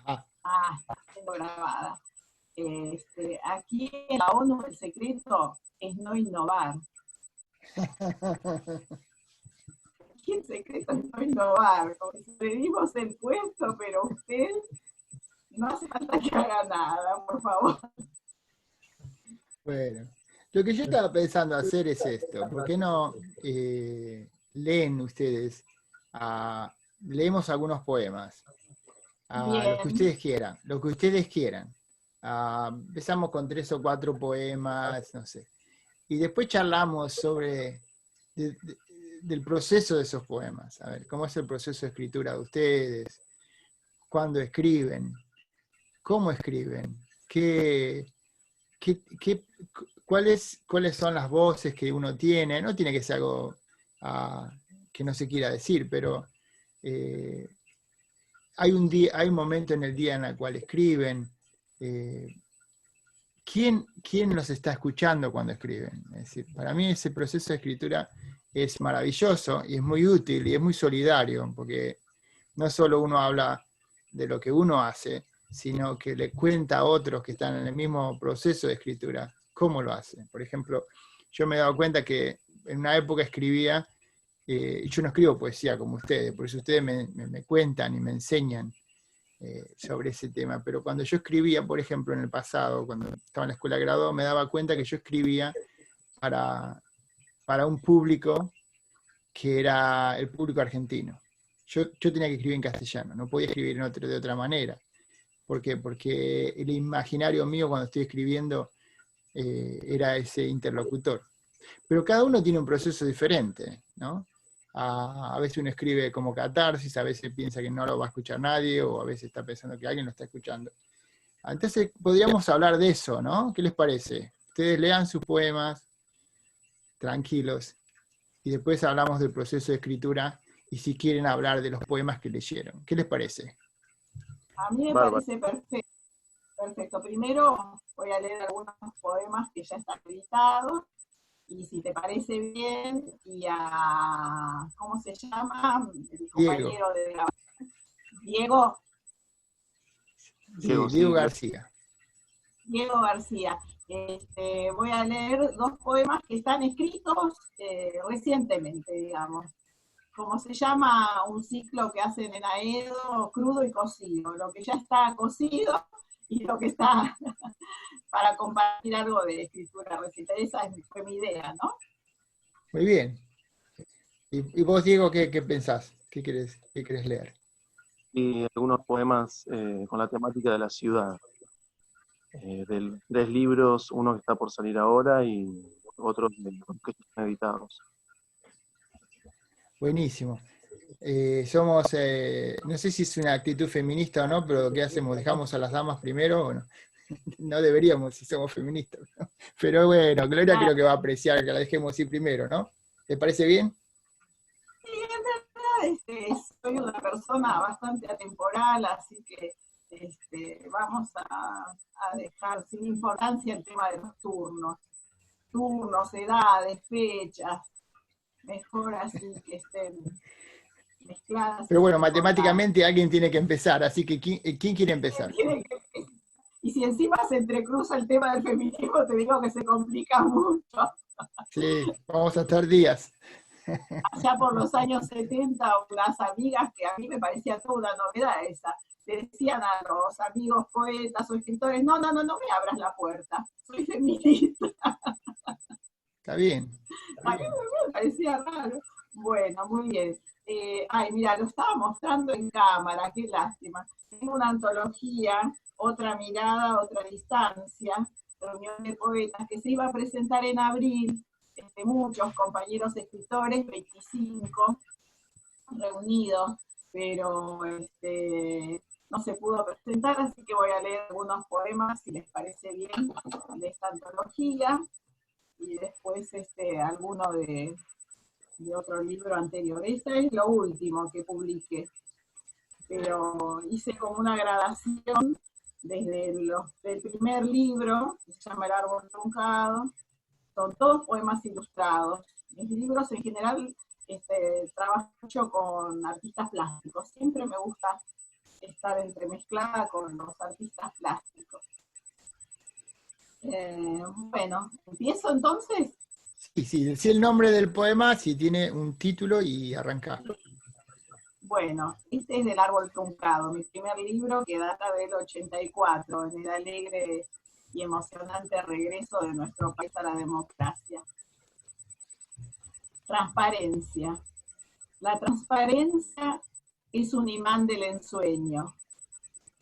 Ajá. Ah, está siendo grabada. Aquí en la ONU el secreto es no innovar. Aquí el secreto es no innovar. Como si le dimos el puesto, pero usted no hace falta que haga nada, por favor. Bueno, lo que yo estaba pensando hacer es esto. ¿Por qué no leen ustedes? Leemos algunos poemas, lo que Bien, ustedes quieran, lo que ustedes quieran. Empezamos con 3 o 4 poemas, no sé. Y después charlamos sobre del proceso de esos poemas. A ver, ¿cómo es el proceso de escritura de ustedes? ¿Cuándo escriben? ¿Cómo escriben? ¿Qué, cuáles son las voces que uno tiene? No tiene que ser algo que no se quiera decir, pero eh, hay un momento en el día en el cual escriben. eh, ¿Quién los está escuchando cuando escriben? Es decir, para mí ese proceso de escritura es maravilloso y es muy útil y es muy solidario, porque no solo uno habla de lo que uno hace, sino que le cuenta a otros que están en el mismo proceso de escritura cómo lo hacen. Por ejemplo, yo me he dado cuenta que en una época escribía, y yo no escribo poesía como ustedes, por eso ustedes me cuentan y me enseñan sobre ese tema, pero cuando yo escribía, por ejemplo, en el pasado, cuando estaba en la escuela de grado, me daba cuenta que yo escribía para, para un público que era el público argentino. Yo tenía que escribir en castellano, no podía escribir de otra manera. ¿Por qué? Porque el imaginario mío cuando estoy escribiendo era ese interlocutor. Pero cada uno tiene un proceso diferente, ¿no? A veces uno escribe como catarsis, a veces piensa que no lo va a escuchar nadie, o a veces está pensando que alguien lo está escuchando. Entonces podríamos hablar de eso, ¿no? ¿Qué les parece? Ustedes lean sus poemas, tranquilos, y después hablamos del proceso de escritura, y si quieren hablar de los poemas que leyeron. ¿Qué les parece? a mí me Bárbaro. parece perfecto. Perfecto. Primero voy a leer algunos poemas que ya están editados. Y si te parece bien, y a, ¿cómo se llama? El Diego. compañero de Diego, Sí, Diego, Diego sí. García. Diego García. Voy a leer dos poemas que están escritos recientemente, digamos. Como se llama un ciclo que hacen en Aedo, crudo y cocido. Lo que ya está cocido y lo que está para compartir algo de escritura reciente. Esa fue mi idea, ¿no? Muy bien. ¿Y vos, Diego, qué pensás? ¿Qué querés leer? Y algunos poemas con la temática de la ciudad. De 3 libros, uno que está por salir ahora y otros que están editados. Buenísimo. Somos, no sé si es una actitud feminista o no, pero ¿qué hacemos? ¿Dejamos a las damas primero? Bueno, no deberíamos si somos feministas, ¿no? Pero bueno, Gloria creo que va a apreciar que la dejemos ir primero, ¿no? ¿Te parece bien? Sí, en verdad soy una persona bastante atemporal, así que vamos a dejar sin importancia el tema de los turnos, edades, fechas, mejor así que estén mezcladas y Pero bueno, sin importancia. matemáticamente alguien tiene que empezar, así que ¿quién quiere empezar? Y si encima se entrecruza el tema del feminismo, te digo que se complica mucho. Sí, vamos a estar días. Allá por los años 70, unas amigas que a mí me parecía toda una novedad esa, le decían a los amigos poetas o escritores, no me abras la puerta, soy feminista. Está bien. A mí me parecía raro. Bueno, muy bien. Ay, mira, lo estaba mostrando en cámara, qué lástima. Tengo una antología, Otra mirada, otra distancia, reunión de poetas, que se iba a presentar en abril, muchos compañeros escritores, 25 reunidos, pero no se pudo presentar, así que voy a leer algunos poemas, si les parece bien, de esta antología, y después alguno de otro libro anterior. Este es lo último que publiqué, pero hice como una gradación desde el primer libro, que se llama El árbol truncado, son todos poemas ilustrados. Mis libros en general trabajo mucho con artistas plásticos. Siempre me gusta estar entremezclada con los artistas plásticos. Bueno, ¿empiezo entonces? Sí, sí, decí el nombre del poema, si tiene un título y arranca. Bueno, este es del Árbol Truncado, mi primer libro que data del 84, en el alegre y emocionante regreso de nuestro país a la democracia. Transparencia. La transparencia es un imán del ensueño.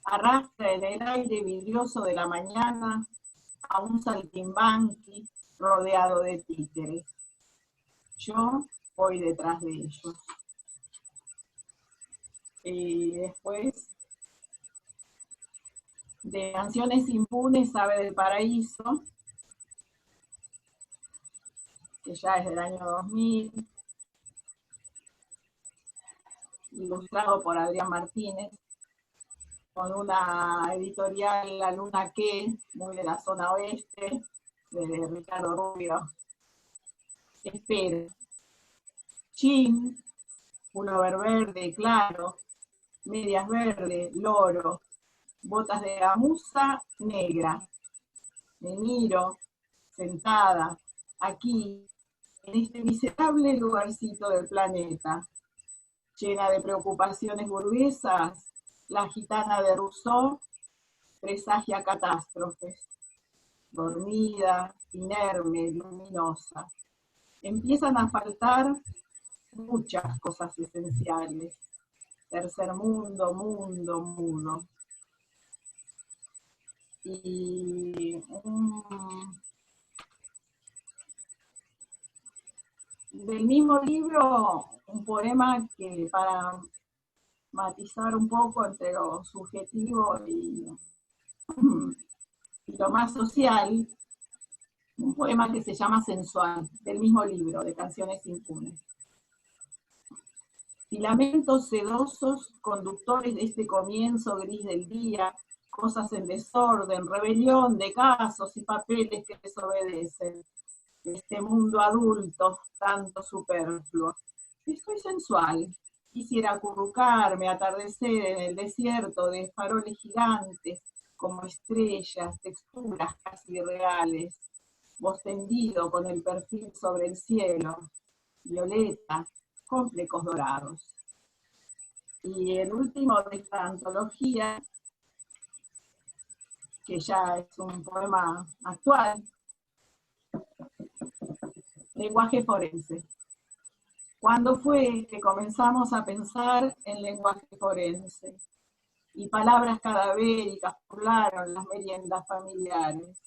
Arrastra en el aire vidrioso de la mañana a un saltimbanqui rodeado de títeres. Yo voy detrás de ellos. Y después, de Canciones Impunes, Ave del Paraíso, que ya es del año 2000, ilustrado por Adrián Martínez, con una editorial, La Luna Que, muy de la zona oeste, de Ricardo Rubio. Espera. Chin, pullover verde, claro, medias verde, loro, botas de gamuza negra. Me miro, sentada, aquí, en este miserable lugarcito del planeta, llena de preocupaciones burguesas, la gitana de Rousseau presagia catástrofes, dormida, inerme, luminosa. Empiezan a faltar muchas cosas esenciales. Tercer mundo, mundo, mundo. Y del mismo libro, un poema que para matizar un poco entre lo subjetivo y lo más social, un poema que se llama Sensual, del mismo libro, de Canciones Impunes. Filamentos sedosos, conductores de este comienzo gris del día, cosas en desorden, rebelión de casos y papeles que desobedecen. De este mundo adulto, tanto superfluo. Estoy sensual. Quisiera acurrucarme, atardecer en el desierto de faroles gigantes, como estrellas, texturas casi reales. Vos tendido con el perfil sobre el cielo, violeta, con flecos dorados. Y el último de esta antología, que ya es un poema actual, Lenguaje forense. ¿Cuándo fue que comenzamos a pensar en lenguaje forense? Y palabras cadavéricas poblaron las meriendas familiares.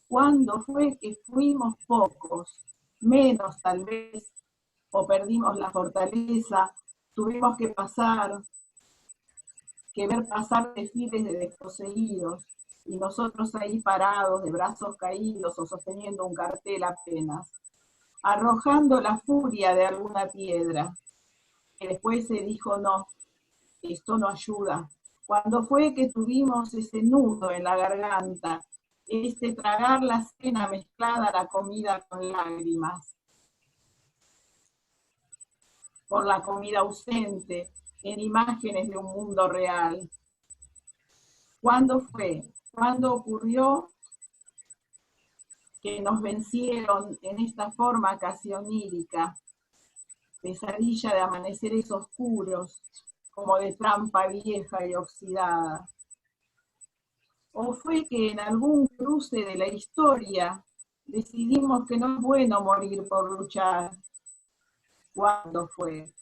¿Cuándo fue que fuimos pocos, menos tal vez, o perdimos la fortaleza, tuvimos que ver pasar desfiles de desposeídos, y nosotros ahí parados, de brazos caídos o sosteniendo un cartel apenas, arrojando la furia de alguna piedra, que después se dijo no, esto no ayuda. Cuando fue que tuvimos ese nudo en la garganta, tragar la cena mezclada a la comida con lágrimas, por la comida ausente, en imágenes de un mundo real. ¿Cuándo fue? ¿Cuándo ocurrió que nos vencieron en esta forma casi onírica, pesadilla de amaneceres oscuros, como de trampa vieja y oxidada? ¿O fue que en algún cruce de la historia decidimos que no es bueno morir por luchar? ¿Cuándo fue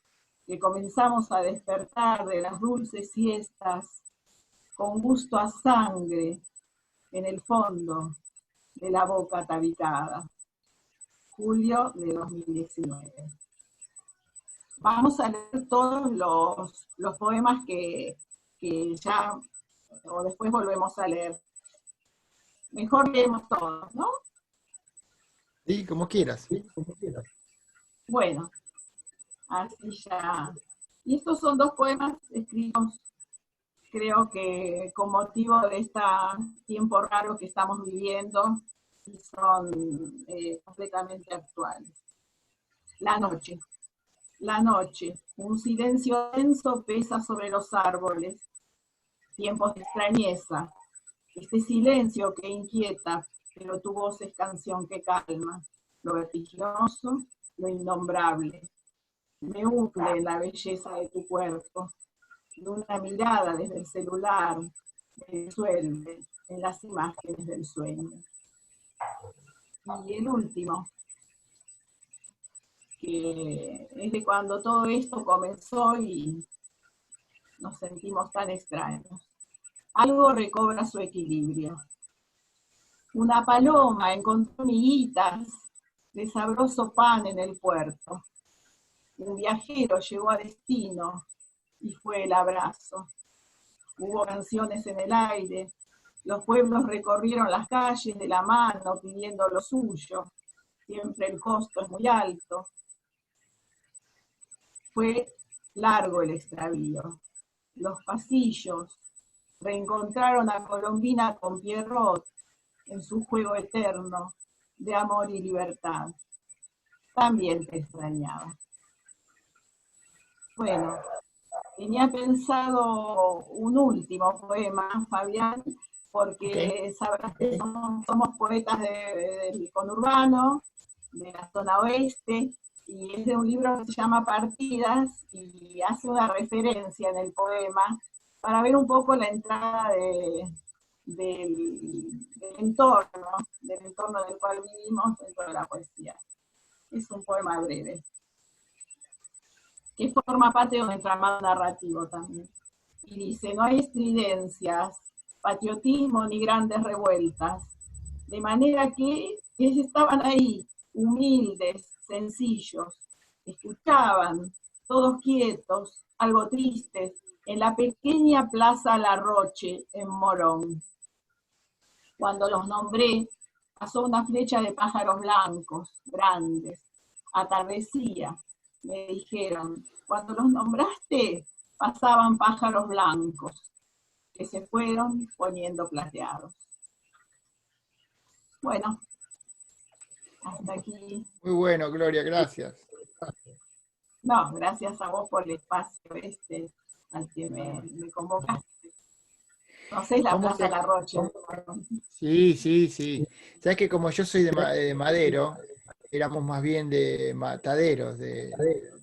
que comenzamos a despertar de las dulces siestas con gusto a sangre en el fondo de la boca tabicada? Julio de 2019. Vamos a leer todos los poemas que ya, o después volvemos a leer. Mejor leemos todos, ¿no? Sí, como quieras. Bueno, así ya. Y estos son dos poemas escritos, creo que con motivo de este tiempo raro que estamos viviendo, y son completamente actuales. La noche. La noche, un silencio denso pesa sobre los árboles. Tiempos de extrañeza. Este silencio que inquieta, pero tu voz es canción que calma. Lo vertiginoso, lo innombrable. Me hunde en la belleza de tu cuerpo. De una mirada desde el celular, me disuelve en las imágenes del sueño. Y el último, que es de cuando todo esto comenzó y nos sentimos tan extraños. Algo recobra su equilibrio. Una paloma encontró miguitas de sabroso pan en el puerto. Un viajero llegó a destino y fue el abrazo. Hubo canciones en el aire. Los pueblos recorrieron las calles de la mano pidiendo lo suyo. Siempre el costo es muy alto. Fue largo el extravío. Los pasillos reencontraron a Colombina con Pierrot en su juego eterno de amor y libertad. También te extrañaba. Bueno, tenía pensado un último poema, Fabián, porque sabrás que somos poetas del conurbano, de la zona oeste, y es de un libro que se llama Partidas, y hace una referencia en el poema para ver un poco la entrada del entorno del cual vivimos dentro de la poesía. Es un poema breve, que forma parte de un entramado narrativo también. Y dice, no hay estridencias, patriotismo ni grandes revueltas, de manera que ellos estaban ahí, humildes, sencillos, escuchaban, todos quietos, algo tristes, en la pequeña plaza La Roche, en Morón. Cuando los nombré, pasó una flecha de pájaros blancos, grandes. Atardecía, me dijeron. Cuando los nombraste, pasaban pájaros blancos, que se fueron poniendo plateados. Bueno, hasta aquí. Muy bueno, Gloria, gracias. No, gracias a vos por el espacio al que me convocaste. No sé, la Plaza La Roche. Sí, sí, sí. Sabes que como yo soy de Madero, éramos más bien de mataderos, del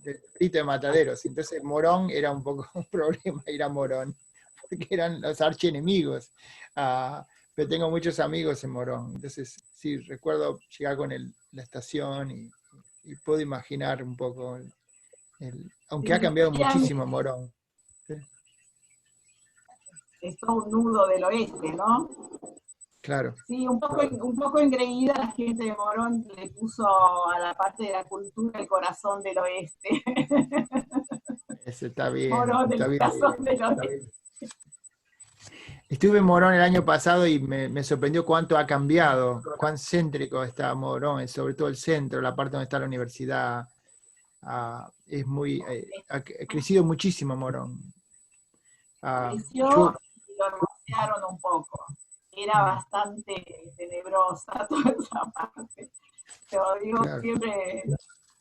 distrito de mataderos. Entonces Morón era un poco un problema ir a Morón, porque eran los archienemigos. Pero tengo muchos amigos en Morón. Entonces, sí, recuerdo llegar con la estación y puedo imaginar un poco, aunque ha cambiado muchísimo Morón. ¿Sí? Es todo un nudo del oeste, ¿no? Claro. Sí, un poco engreída la gente de Morón le puso a la parte de la cultura el corazón del oeste. Ese está bien. Morón, está el bien, corazón del oeste. Estuve en Morón el año pasado y me sorprendió cuánto ha cambiado, cuán céntrico está Morón, sobre todo el centro, la parte donde está la universidad. Es muy, ha crecido muchísimo Morón. Creció y lo hermosearon un poco. Era bastante tenebrosa toda esa parte. Pero digo, claro, siempre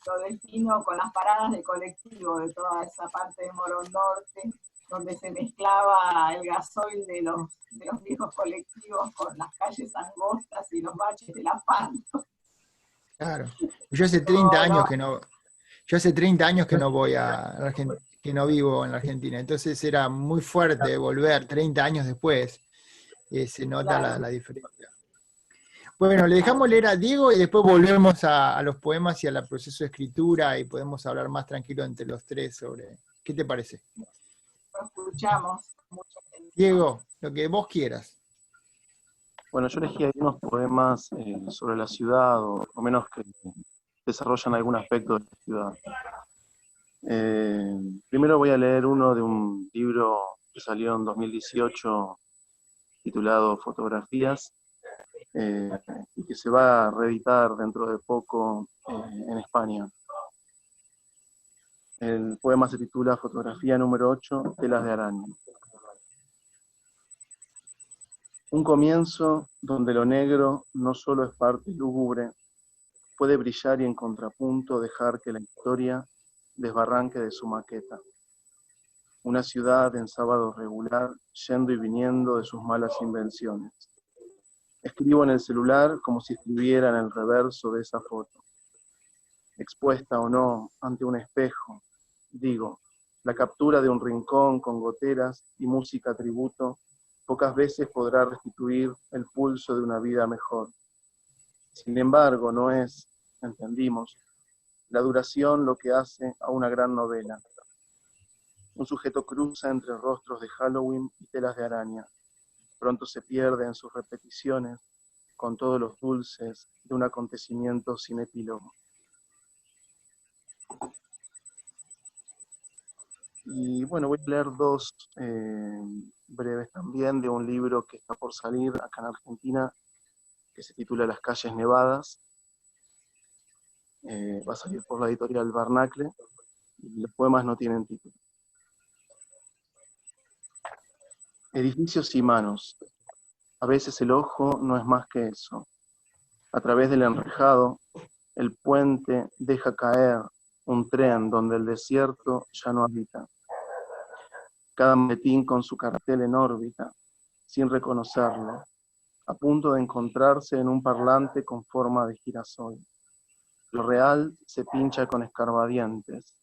lo defino con las paradas de colectivo de toda esa parte de Morón Norte, donde se mezclaba el gasoil de los viejos colectivos con las calles angostas y los baches del asfalto. Claro. Yo hace 30 años que no, voy que no vivo en la Argentina, entonces era muy fuerte volver 30 años después, se nota claro, la diferencia. Bueno, le dejamos leer a Diego y después volvemos a los poemas y al proceso de escritura y podemos hablar más tranquilo entre los tres sobre... ¿Qué te parece? Lo escuchamos. Diego, lo que vos quieras. Bueno, yo elegí ahí unos poemas sobre la ciudad, o menos que desarrollan algún aspecto de la ciudad. Primero voy a leer uno de un libro que salió en 2018 titulado Fotografías, y que se va a reeditar dentro de poco en España. El poema se titula Fotografía número 8, Telas de araña. Un comienzo donde lo negro no solo es parte lúgubre, puede brillar y en contrapunto dejar que la historia desbarranque de su maqueta. Una ciudad en sábado regular, yendo y viniendo de sus malas invenciones. Escribo en el celular como si escribiera en el reverso de esa foto. Expuesta o no ante un espejo, digo, la captura de un rincón con goteras y música tributo pocas veces podrá restituir el pulso de una vida mejor. Sin embargo, no es, entendimos, la duración lo que hace a una gran novela. Un sujeto cruza entre rostros de Halloween y telas de araña. Pronto se pierde en sus repeticiones con todos los dulces de un acontecimiento sin epílogo. Y bueno, voy a leer dos breves también de un libro que está por salir acá en Argentina, que se titula Las calles nevadas. Va a salir por la editorial Barnacle, y los poemas no tienen título. Edificios y manos. A veces el ojo no es más que eso. A través del enrejado, el puente deja caer un tren donde el desierto ya no habita. Cada maletín con su cartel en órbita, sin reconocerlo, a punto de encontrarse en un parlante con forma de girasol. Lo real se pincha con escarbadientes.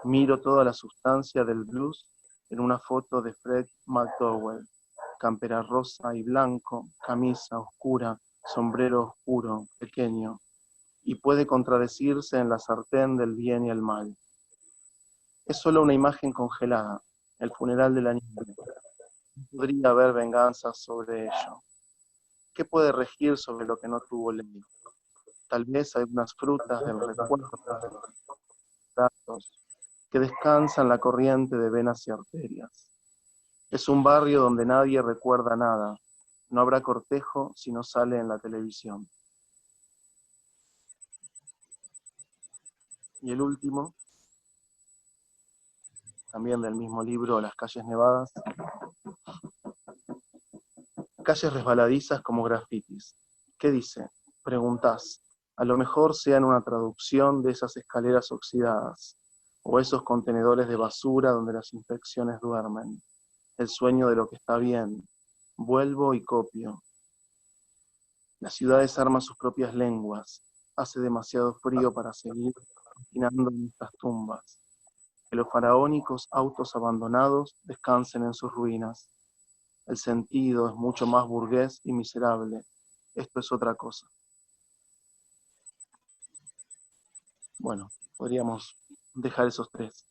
Miro toda la sustancia del blues en una foto de Fred McDowell. Campera rosa y blanco, camisa oscura, sombrero oscuro, pequeño, y puede contradecirse en la sartén del bien y el mal. Es solo una imagen congelada, el funeral de la niña. Podría haber venganzas sobre ello. ¿Qué puede regir sobre lo que no tuvo ley? Tal vez algunas frutas del recuerdo, datos, que descansan la corriente de venas y arterias. Es un barrio donde nadie recuerda nada. No habrá cortejo si no sale en la televisión. Y el último, también del mismo libro, Las calles nevadas. Calles resbaladizas como grafitis. ¿Qué dice? Preguntás. A lo mejor sean una traducción de esas escaleras oxidadas, o esos contenedores de basura donde las infecciones duermen. El sueño de lo que está bien. Vuelvo y copio. Las ciudades arman sus propias lenguas. Hace demasiado frío para seguir caminando en estas tumbas. Que los faraónicos autos abandonados descansen en sus ruinas. El sentido es mucho más burgués y miserable. Esto es otra cosa. Bueno, podríamos dejar esos tres.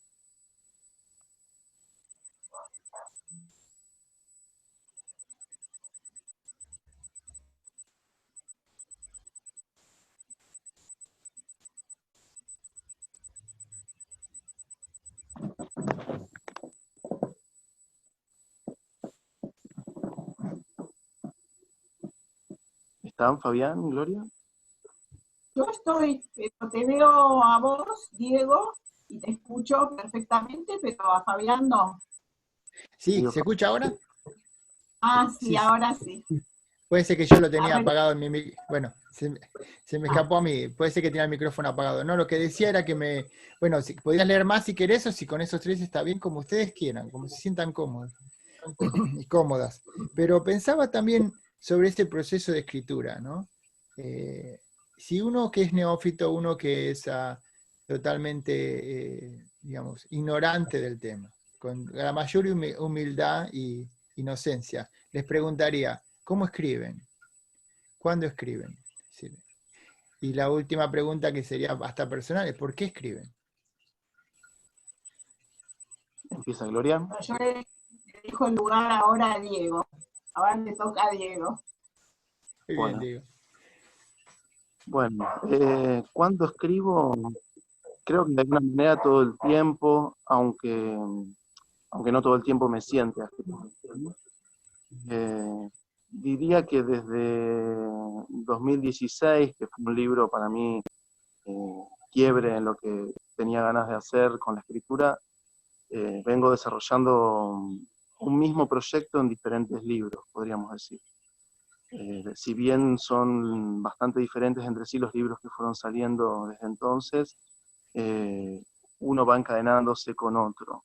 ¿Están, Fabián, Gloria? Yo estoy, pero te veo a vos, Diego, y te escucho perfectamente, pero a Fabián no. Sí, ¿se escucha ahora? Ah, sí, Sí, ahora sí. puede ser que yo lo tenía A ver, apagado en mi... Bueno, se me escapó a mí. Puede ser que tenía el micrófono apagado. No, lo que decía era que me... Bueno, si podías leer más si querés, o si con esos tres está bien, como ustedes quieran, como se sientan cómodos y cómodas. Pero pensaba también sobre este proceso de escritura, ¿no? Si uno que es neófito, uno que es totalmente, digamos, ignorante del tema, con la mayor humildad y inocencia, les preguntaría, ¿cómo escriben? ¿Cuándo escriben? Sí. Y la última pregunta, que sería hasta personal, es ¿por qué escriben? Empieza Gloria. yo le dejo el lugar ahora a Diego. Ahora le toca a Diego. Muy bien, Bueno, digo. bueno, ¿cuándo escribo? Creo que de alguna manera todo el tiempo, aunque no todo el tiempo me siente a escribir, ¿no? Diría que desde 2016, que fue un libro para mí quiebre en lo que tenía ganas de hacer con la escritura, vengo desarrollando un mismo proyecto en diferentes libros, podríamos decir. Si bien son bastante diferentes entre sí los libros que fueron saliendo desde entonces, uno va encadenándose con otro.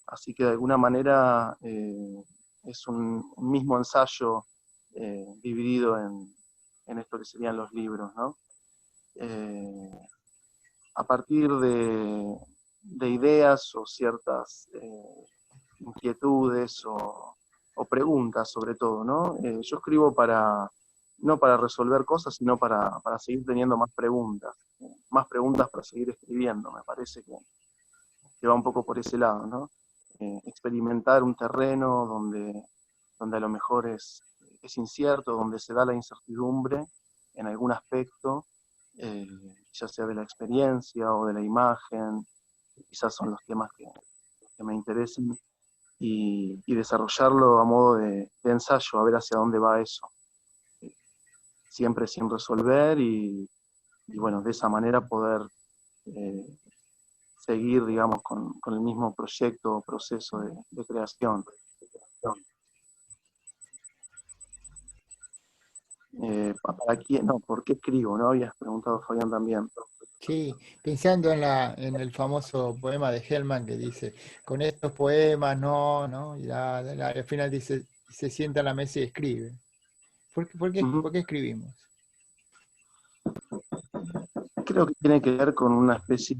Así que de alguna manera es un mismo ensayo dividido en esto que serían los libros, ¿no? A partir de ideas o ciertas inquietudes o preguntas sobre todo, ¿no? Yo escribo no para resolver cosas, sino para seguir teniendo más preguntas para seguir escribiendo. Me parece que va un poco por ese lado, ¿no? Experimentar un terreno donde a lo mejor es incierto, donde se da la incertidumbre en algún aspecto, ya sea de la experiencia o de la imagen, quizás son los temas que me interesan, y desarrollarlo a modo de ensayo, a ver hacia dónde va eso. Siempre sin resolver y bueno, de esa manera poder seguir, digamos, con el mismo proyecto o proceso de creación. ¿Para quién? No, ¿por qué escribo? ¿No? Habías preguntado, Fabián, también. Sí, pensando en el famoso poema de Hellman que dice, con estos poemas no, y al final dice, se sienta a la mesa y escribe. ¿Por qué escribimos? Creo que tiene que ver con una especie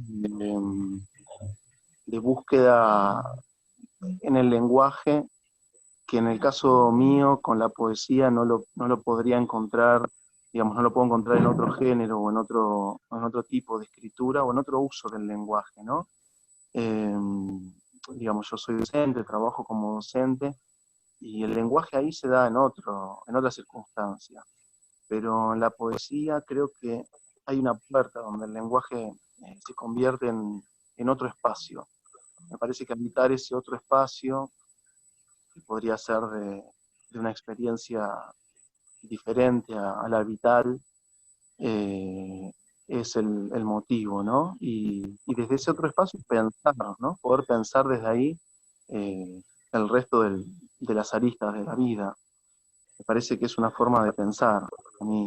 de búsqueda en el lenguaje, que en el caso mío, con la poesía, no lo podría encontrar, digamos, no lo puedo encontrar en otro género o en otro tipo de escritura o en otro uso del lenguaje, ¿no? Digamos, yo soy docente, trabajo como docente, y el lenguaje ahí se da en otra circunstancia. Pero en la poesía creo que hay una puerta donde el lenguaje se convierte en otro espacio. Me parece que habitar ese otro espacio, que podría ser de una experiencia diferente a la vital, es el motivo, ¿no? Y desde ese otro espacio pensar, ¿no? Poder pensar desde ahí el resto de las aristas de la vida. Me parece que es una forma de pensar. A mí,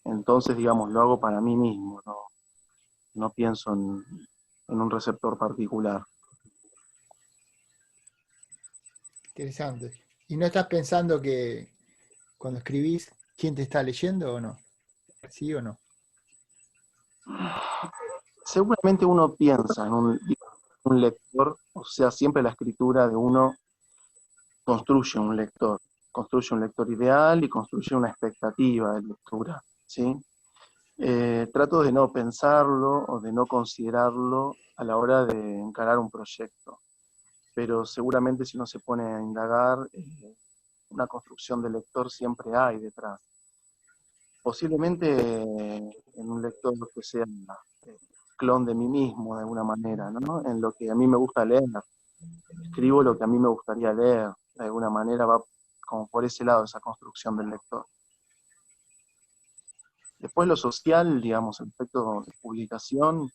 entonces, digamos, lo hago para mí mismo, no pienso en un receptor particular. Interesante. ¿Y no estás pensando que cuando escribís, quién te está leyendo o no? ¿Sí o no? Seguramente uno piensa en un lector, o sea, siempre la escritura de uno construye un lector ideal y construye una expectativa de lectura, ¿sí? Trato de no pensarlo o de no considerarlo a la hora de encarar un proyecto, pero seguramente si uno se pone a indagar, una construcción de lector siempre hay detrás. Posiblemente en un lector que sea clon de mí mismo de alguna manera, ¿no? En lo que a mí me gusta leer, escribo lo que a mí me gustaría leer, de alguna manera va como por ese lado esa construcción del lector. Después lo social, digamos, el aspecto de publicación,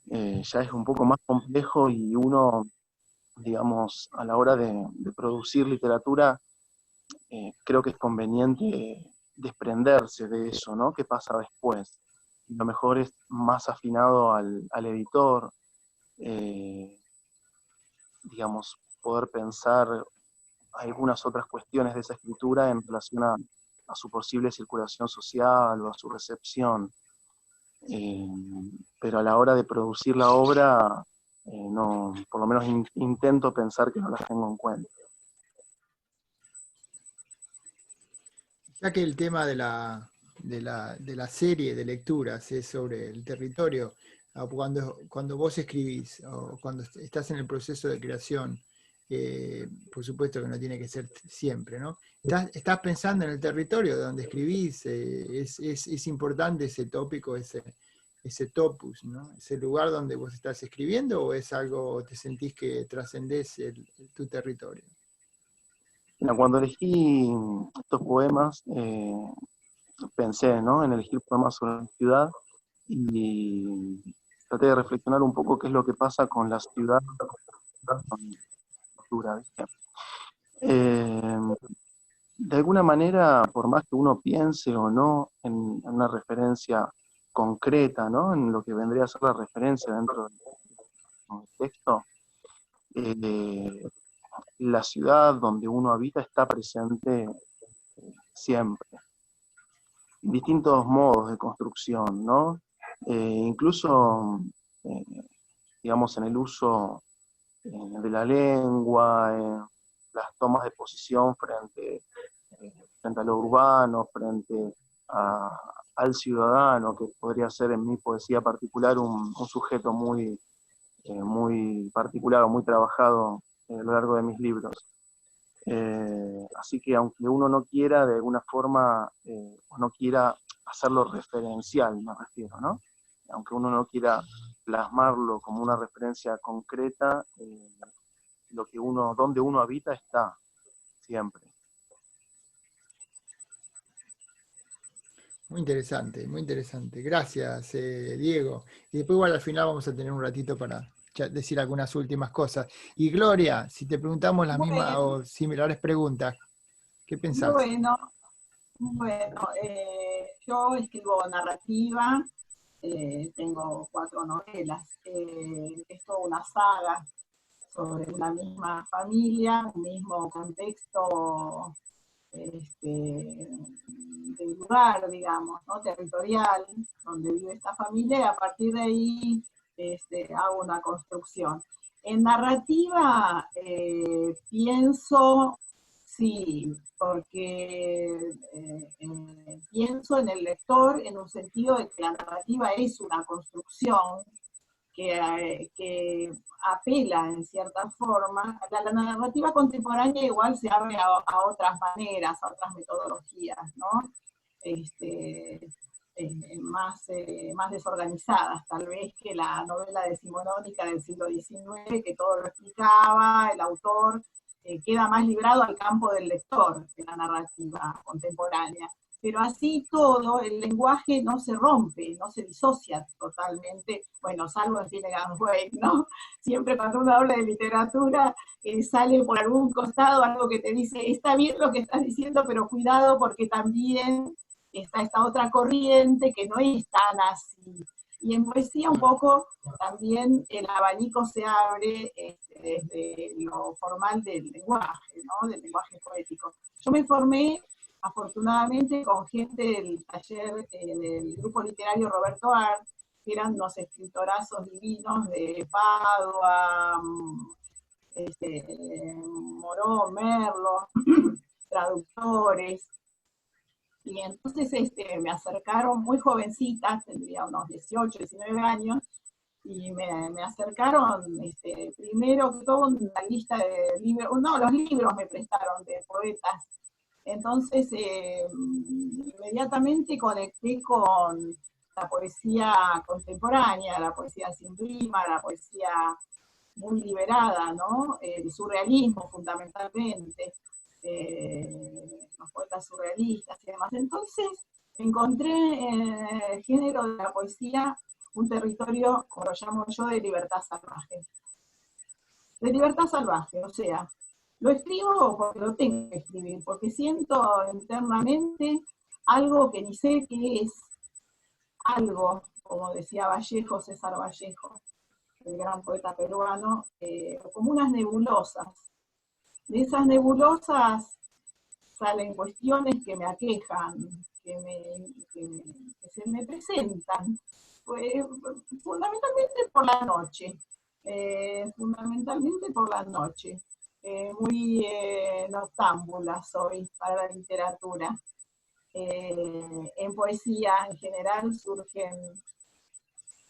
ya es un poco más complejo y uno, digamos, a la hora de producir literatura, creo que es conveniente desprenderse de eso, ¿no? ¿Qué pasa después? Lo mejor es más afinado al editor, digamos, poder pensar algunas otras cuestiones de esa escritura en relación a su posible circulación social o a su recepción. Pero a la hora de producir la obra, no, por lo menos intento pensar que no las tengo en cuenta. Ya que el tema de la serie de lecturas es sobre el territorio, cuando vos escribís o cuando estás en el proceso de creación, por supuesto que no tiene que ser siempre, ¿no? ¿Estás pensando en el territorio de donde escribís? ¿Es importante ese tópico, ese topos, ¿no? ¿Ese lugar donde vos estás escribiendo o es algo, te sentís que trascendés tu territorio? Bueno, cuando elegí estos poemas, pensé, ¿no?, en elegir poemas sobre la ciudad y traté de reflexionar un poco qué es lo que pasa con la ciudad, con la cultura, ¿viste? De alguna manera, por más que uno piense o no en una referencia concreta, ¿no? En lo que vendría a ser la referencia dentro del texto, la ciudad donde uno habita está presente siempre. Distintos modos de construcción, ¿no? Incluso, digamos, en el uso de la lengua, las tomas de posición frente a lo urbano, frente al ciudadano, que podría ser en mi poesía particular un sujeto muy particular o muy trabajado a lo largo de mis libros. Así que aunque uno no quiera de alguna forma, o no quiera hacerlo referencial, me refiero, ¿no? Aunque uno no quiera plasmarlo como una referencia concreta, donde uno habita está siempre. Muy interesante, muy interesante. Gracias, Diego. Y después igual al final vamos a tener un ratito para decir algunas últimas cosas. Y Gloria, si te preguntamos las mismas Bueno, o similares preguntas, ¿qué pensás? bueno, yo escribo narrativa, tengo 4 novelas, es toda una saga sobre una misma familia, un mismo contexto del lugar, digamos, ¿no? Territorial, donde vive esta familia, y a partir de ahí hago una construcción. En narrativa pienso, sí, porque pienso en el lector en un sentido de que la narrativa es una construcción que apela en cierta forma. La narrativa contemporánea igual se abre a otras maneras, a otras metodologías, ¿no? Más desorganizadas, tal vez, que la novela decimonónica del siglo XIX, que todo lo explicaba, el autor queda más librado al campo del lector de la narrativa contemporánea. Pero así todo, el lenguaje no se rompe, no se disocia totalmente, bueno, salvo en Finnegan's Wake, ¿no? Siempre cuando uno habla de literatura, sale por algún costado algo que te dice, está bien lo que estás diciendo, pero cuidado porque también está esta otra corriente que no es tan así. Y en poesía un poco también el abanico se abre desde lo formal del lenguaje, ¿no? Del lenguaje poético. Yo me formé afortunadamente con gente del taller del grupo literario Roberto Art, que eran unos escritorazos divinos de Padua, Morón, Merlo, traductores. Y entonces me acercaron muy jovencitas, tendría unos 18, 19 años, y me acercaron primero que todo una lista de libros, no, los libros me prestaron de poetas. Entonces inmediatamente conecté con la poesía contemporánea, la poesía sin rima, la poesía muy liberada, ¿no? El surrealismo fundamentalmente, los poetas surrealistas y demás. Entonces encontré en el género de la poesía un territorio, como lo llamo yo, de libertad salvaje. De libertad salvaje, o sea, lo escribo porque lo tengo que escribir, porque siento internamente algo que ni sé qué es, algo, como decía Vallejo, César Vallejo, el gran poeta peruano, como unas nebulosas. De esas nebulosas salen cuestiones que me aquejan, que se me presentan, fundamentalmente por la noche, muy noctámbula soy para la literatura. En poesía en general surgen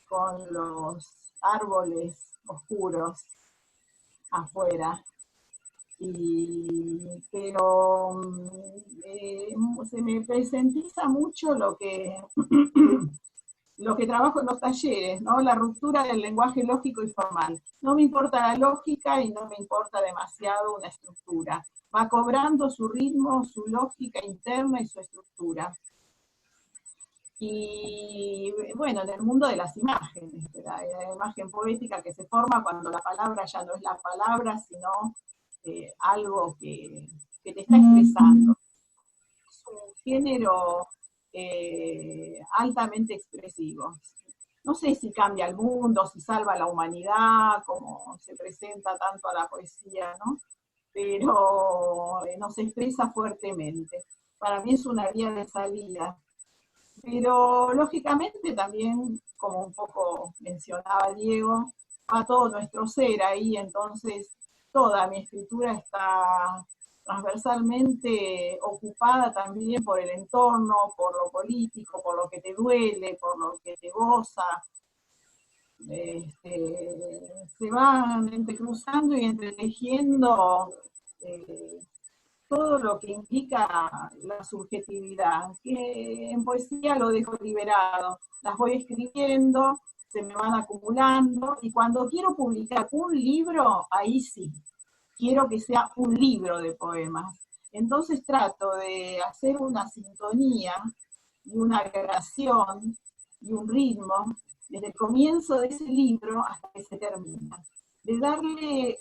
con los árboles oscuros afuera, pero se me presentiza mucho lo que trabajo en los talleres, ¿no? La ruptura del lenguaje lógico y formal. No me importa la lógica y no me importa demasiado una estructura. Va cobrando su ritmo, su lógica interna y su estructura. Y bueno, en el mundo de las imágenes, de la imagen poética que se forma cuando la palabra ya no es la palabra, sino algo que te está expresando. Es un género altamente expresivos. No sé si cambia el mundo, si salva a la humanidad, como se presenta tanto a la poesía, ¿no? Pero nos expresa fuertemente. Para mí es una vía de salida. Pero lógicamente también, como un poco mencionaba Diego, va todo nuestro ser ahí, entonces toda mi escritura está transversalmente ocupada también por el entorno, por lo político, por lo que te duele, por lo que te goza. Se van entrecruzando y entretejiendo todo lo que implica la subjetividad, que en poesía lo dejo liberado. Las voy escribiendo, se me van acumulando, y cuando quiero publicar un libro, ahí sí, quiero que sea un libro de poemas. Entonces trato de hacer una sintonía y una creación y un ritmo desde el comienzo de ese libro hasta que se termina. De darle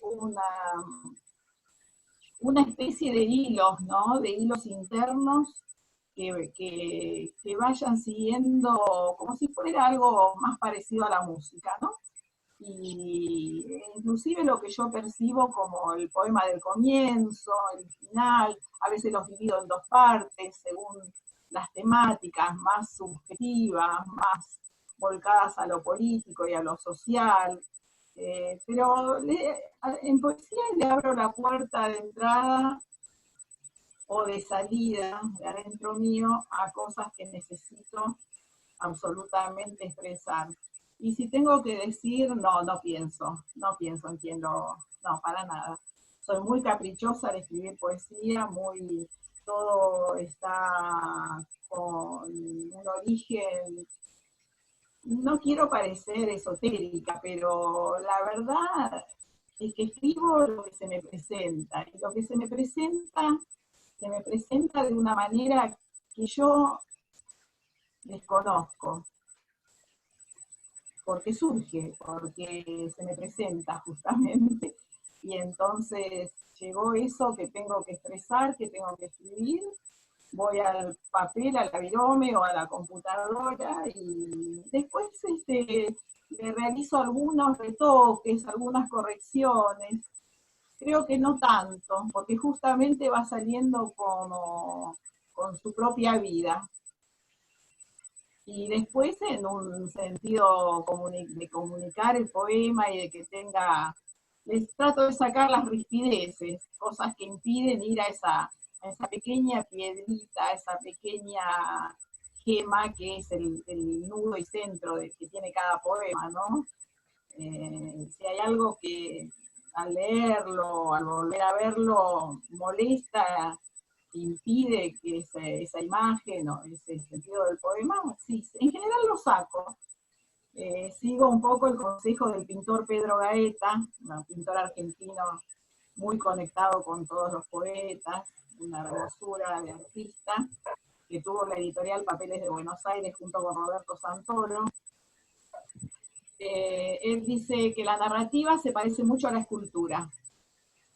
una especie de hilos, ¿no? De hilos internos que vayan siguiendo como si fuera algo más parecido a la música, ¿no? Y inclusive lo que yo percibo como el poema del comienzo, el final, a veces los divido en dos partes según las temáticas más subjetivas, más volcadas a lo político y a lo social, pero en poesía le abro la puerta de entrada o de salida de adentro mío a cosas que necesito absolutamente expresar. Y si tengo que decir, no pienso en quién no, para nada. Soy muy caprichosa de escribir poesía, todo está con un origen, no quiero parecer esotérica, pero la verdad es que escribo lo que se me presenta, y lo que se me presenta de una manera que yo desconozco, porque surge, porque se me presenta justamente, y entonces llegó eso que tengo que expresar, que tengo que escribir, voy al papel, al virome o a la computadora, y después le realizo algunos retoques, algunas correcciones. Creo que no tanto, porque justamente va saliendo como con su propia vida. Y después en un sentido de comunicar el poema y de que les trato de sacar las rispideces, cosas que impiden ir a esa pequeña piedrita, esa pequeña gema que es el nudo y centro que tiene cada poema, ¿no? Si hay algo que al leerlo, al volver a verlo, molesta, impide que esa imagen o ese sentido del poema, sí, en general lo saco. Sigo un poco el consejo del pintor Pedro Gaeta, un pintor argentino muy conectado con todos los poetas, una hermosura de artista, que tuvo la editorial Papeles de Buenos Aires junto con Roberto Santoro. Él dice que la narrativa se parece mucho a la escultura,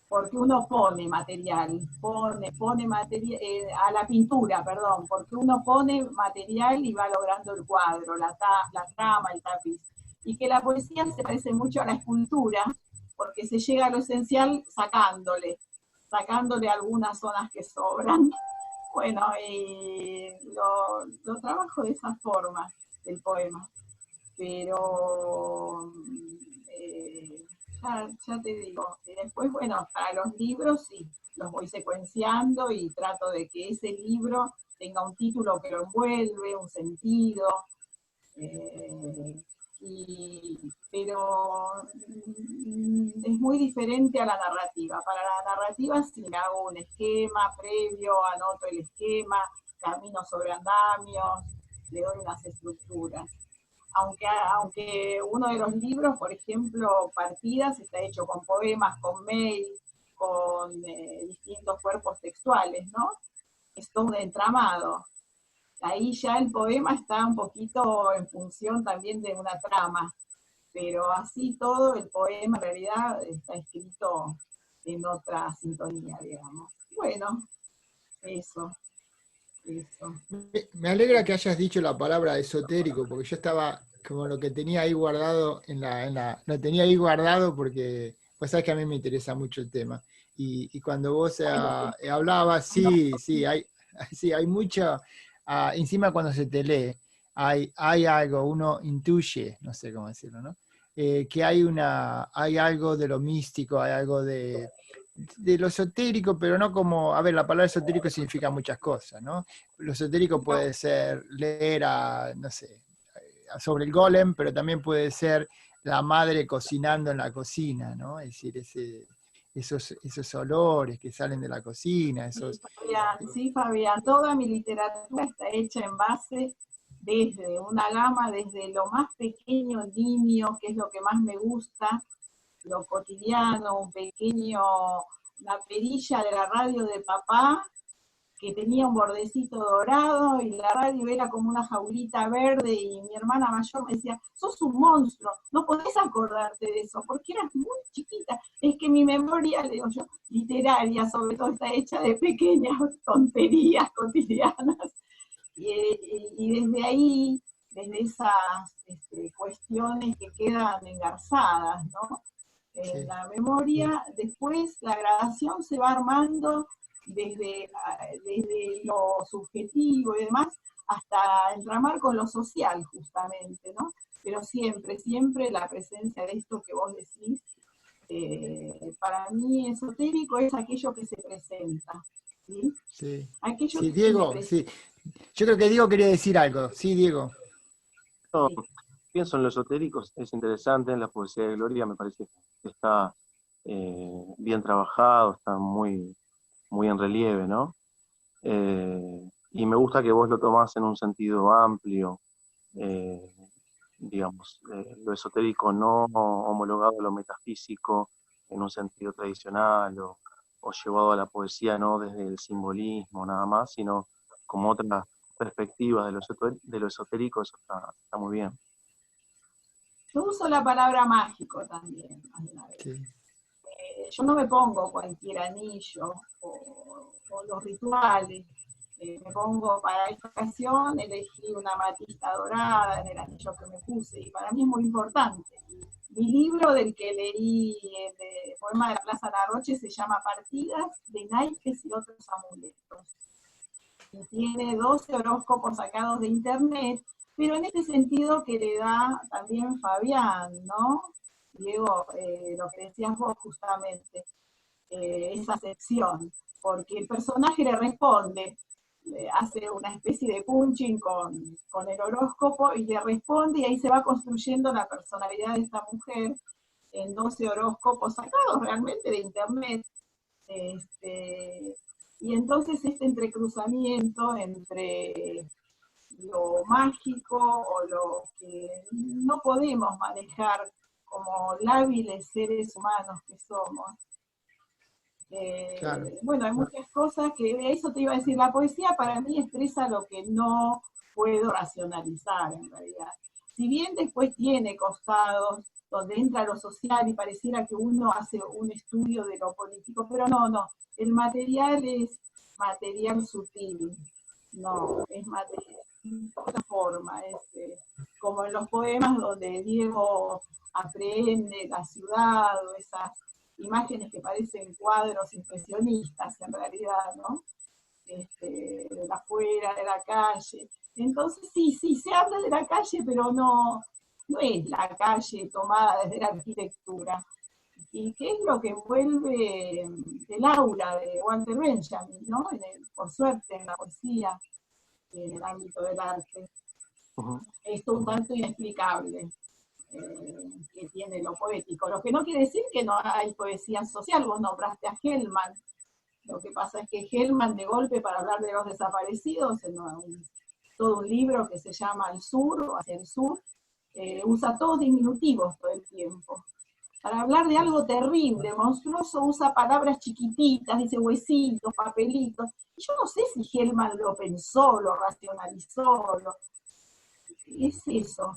porque uno pone material, a la pintura, perdón, porque uno pone material y va logrando el cuadro, la trama, el tapiz. Y que la poesía se parece mucho a la escultura, porque se llega a lo esencial sacándole algunas zonas que sobran. Bueno, lo trabajo de esa forma, el poema. Pero ya te digo, y después, bueno, para los libros sí, los voy secuenciando y trato de que ese libro tenga un título que lo envuelve, un sentido, pero es muy diferente a la narrativa. Para la narrativa sí me hago un esquema previo, anoto el esquema, camino sobre andamios, le doy unas estructuras. Aunque uno de los libros, por ejemplo, Partidas, está hecho con poemas, con mails, con distintos cuerpos textuales, ¿no? Es todo un entramado. Ahí ya el poema está un poquito en función también de una trama, pero así todo el poema en realidad está escrito en otra sintonía, digamos. Bueno, eso. eso. Me alegra que hayas dicho la palabra esotérico, porque yo estaba como lo que tenía ahí guardado lo tenía ahí guardado porque, pues sabes que a mí me interesa mucho el tema. Y cuando vos hablabas, sí, hay mucho, encima cuando se te lee, hay algo, uno intuye, no sé cómo decirlo, ¿no? Que hay algo de lo místico, hay algo de lo esotérico, pero no como, a ver, la palabra esotérico significa muchas cosas, ¿no? Lo esotérico puede ser leer no sé, sobre el golem, pero también puede ser la madre cocinando en la cocina, ¿no? Es decir, esos olores que salen de la cocina, esos... Sí, Fabián, toda mi literatura está hecha en base desde una gama, desde lo más pequeño, niño, que es lo que más me gusta, lo cotidiano, una perilla de la radio de papá, que tenía un bordecito dorado y la radio era como una jaulita verde y mi hermana mayor me decía, sos un monstruo, no podés acordarte de eso, porque eras muy chiquita. Es que mi memoria, le digo yo, literaria, sobre todo está hecha de pequeñas tonterías cotidianas. Y desde ahí, desde esas cuestiones que quedan engarzadas, ¿no? En la memoria, después la gradación se va armando desde lo subjetivo y demás, hasta entramar con lo social, justamente, ¿no? Pero siempre, siempre la presencia de esto que vos decís, para mí esotérico es aquello que se presenta, ¿sí? Sí, Aquello sí, que Diego, sí. Yo creo que Diego quería decir algo. Sí, Diego. No, Sí. pienso en lo esotérico, es interesante, en la poesía de Gloria me parece que está bien trabajado, está muy, muy en relieve, ¿no? Y me gusta que vos lo tomás en un sentido amplio, eh, digamos, lo esotérico no homologado a lo metafísico en un sentido tradicional o llevado a la poesía no desde el simbolismo nada más, sino como otras perspectivas de lo esotérico, eso está muy bien. Yo uso la palabra mágico también. Sí. Yo no me pongo cualquier anillo o los rituales. Me pongo para esta ocasión, elegí una amatista dorada en el anillo que me puse y para mí es muy importante. Mi libro del que leí de Poema de la Plaza Larroche se llama Partidas de naipes y otros amuletos. Y tiene 12 horóscopos sacados de internet, pero en este sentido que le da también Fabián, ¿no? Diego, lo que decías vos justamente, esa sección, porque el personaje le responde, hace una especie de punching con el horóscopo y le responde y ahí se va construyendo la personalidad de esta mujer en 12 horóscopos sacados realmente de internet. Y entonces este entrecruzamiento entre lo mágico o lo que no podemos manejar como lábiles seres humanos que somos. Claro. Bueno, hay muchas cosas que, eso te iba a decir, la poesía para mí expresa lo que no puedo racionalizar en realidad. Si bien después tiene costados donde entra lo social y pareciera que uno hace un estudio de lo político, pero no, el material es material sutil, no, es material de otra forma, es como en los poemas donde Diego aprehende la ciudad o esas imágenes que parecen cuadros impresionistas en realidad, ¿no? De la afuera, de la calle. Entonces sí, se habla de la calle, pero no es la calle tomada desde la arquitectura. ¿Y qué es lo que envuelve el aura de Walter Benjamin, ¿no? Por suerte, en la poesía, en el ámbito del arte? Uh-huh. Esto un tanto inexplicable. Que tiene lo poético. Lo que no quiere decir que no hay poesía social. Vos nombraste a Hellman. Lo que pasa es que Hellman, de golpe, para hablar de los desaparecidos, en todo un libro que se llama Al Sur, o Hacia el Sur, usa todos diminutivos todo el tiempo. Para hablar de algo terrible, monstruoso, usa palabras chiquititas, dice huesitos, papelitos. Y yo no sé si Hellman lo pensó, lo racionalizó, es eso.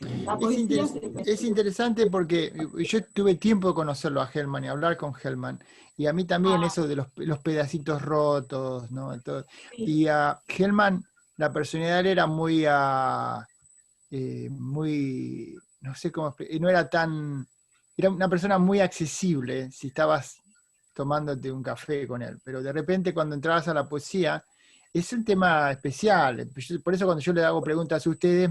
La Es, poesía es interesante porque yo tuve tiempo de conocerlo a Hellman y hablar con Hellman, y a mí también Ah, eso de los pedacitos rotos, ¿no? sí, Y a Hellman, la personalidad era muy, muy, no sé cómo, no era tan, era una persona muy accesible si estabas tomándote un café con él, pero de repente cuando entrabas a la poesía, es un tema especial. Por eso cuando yo le hago preguntas a ustedes,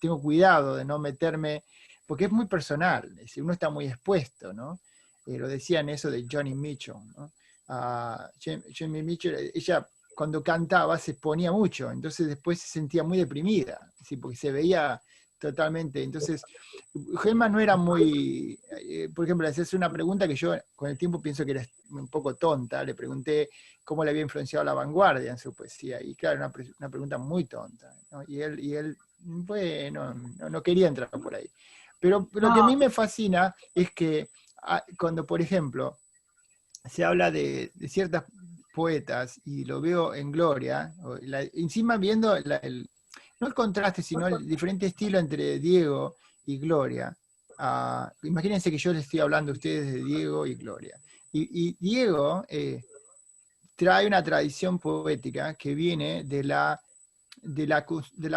tengo cuidado de no meterme, porque es muy personal, es decir, uno está muy expuesto, ¿no? Lo decían eso de Johnny Mitchell, ¿no? Johnny Mitchell, ella cuando cantaba se exponía mucho, entonces después se sentía muy deprimida, ¿sí? Porque se veía totalmente. Entonces, Gelma no era muy, por ejemplo, le hacías una pregunta que yo con el tiempo pienso que era un poco tonta, le pregunté cómo le había influenciado la vanguardia en su poesía, y claro, una pregunta muy tonta, ¿no? Y él, bueno, no quería entrar por ahí. Pero lo que a no, mí me fascina es que cuando, por ejemplo, se habla de ciertas poetas, y lo veo en Gloria, encima viendo no el contraste, sino el diferente estilo entre Diego y Gloria. Imagínense que yo les estoy hablando a ustedes de Diego y Gloria. Y Diego trae una tradición poética que viene de la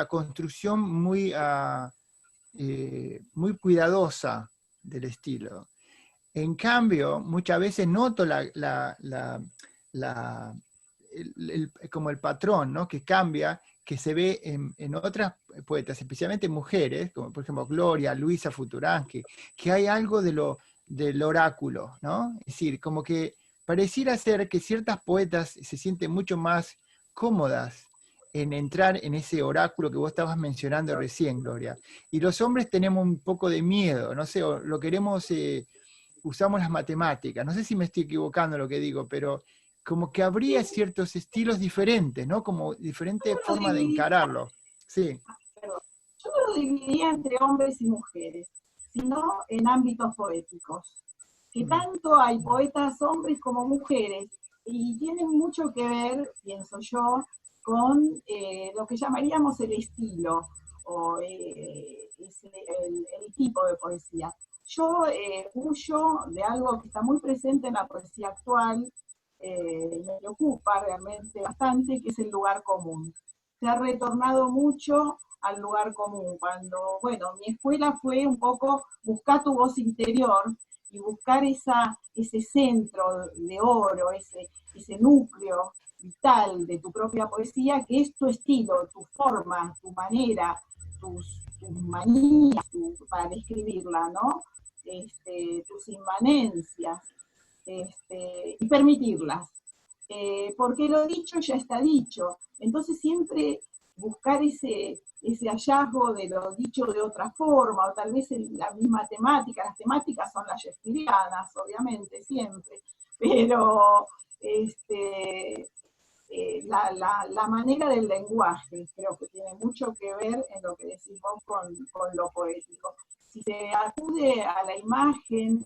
construcción muy cuidadosa del estilo. En cambio, muchas veces noto la- como el patrón, ¿no? Que cambia, que se ve en otras poetas, especialmente mujeres, como por ejemplo Gloria, Luisa Futuransky, que hay algo del oráculo, ¿no? Es decir, como que pareciera ser que ciertas poetas se sienten mucho más cómodas en entrar en ese oráculo que vos estabas mencionando recién, Gloria. Y los hombres tenemos un poco de miedo, no sé, o lo queremos, usamos las matemáticas. No sé si me estoy equivocando en lo que digo, pero como que habría sí, ciertos estilos diferentes, ¿no? Como diferente yo no lo forma de dividiría, encararlo. Sí. perdón, yo no lo dividiría entre hombres y mujeres, sino en ámbitos poéticos. Que Mm. tanto hay poetas hombres como mujeres, y tienen mucho que ver, pienso yo, con lo que llamaríamos el estilo o el tipo de poesía. Yo huyo de algo que está muy presente en la poesía actual, me preocupa realmente bastante, que es el lugar común. Se ha retornado mucho al lugar común, cuando, bueno, mi escuela fue un poco buscar tu voz interior y buscar ese centro de oro, ese núcleo vital de tu propia poesía, que es tu estilo, tu forma, tu manera, tus manías para describirla, ¿no? Tus inmanencias, y permitirlas. Porque lo dicho ya está dicho. Entonces siempre buscar ese hallazgo de lo dicho de otra forma, o tal vez la misma temática. Las temáticas son las shakespearianas, obviamente, siempre, pero la manera del lenguaje creo que tiene mucho que ver en lo que decimos con lo poético. Si se acude a la imagen,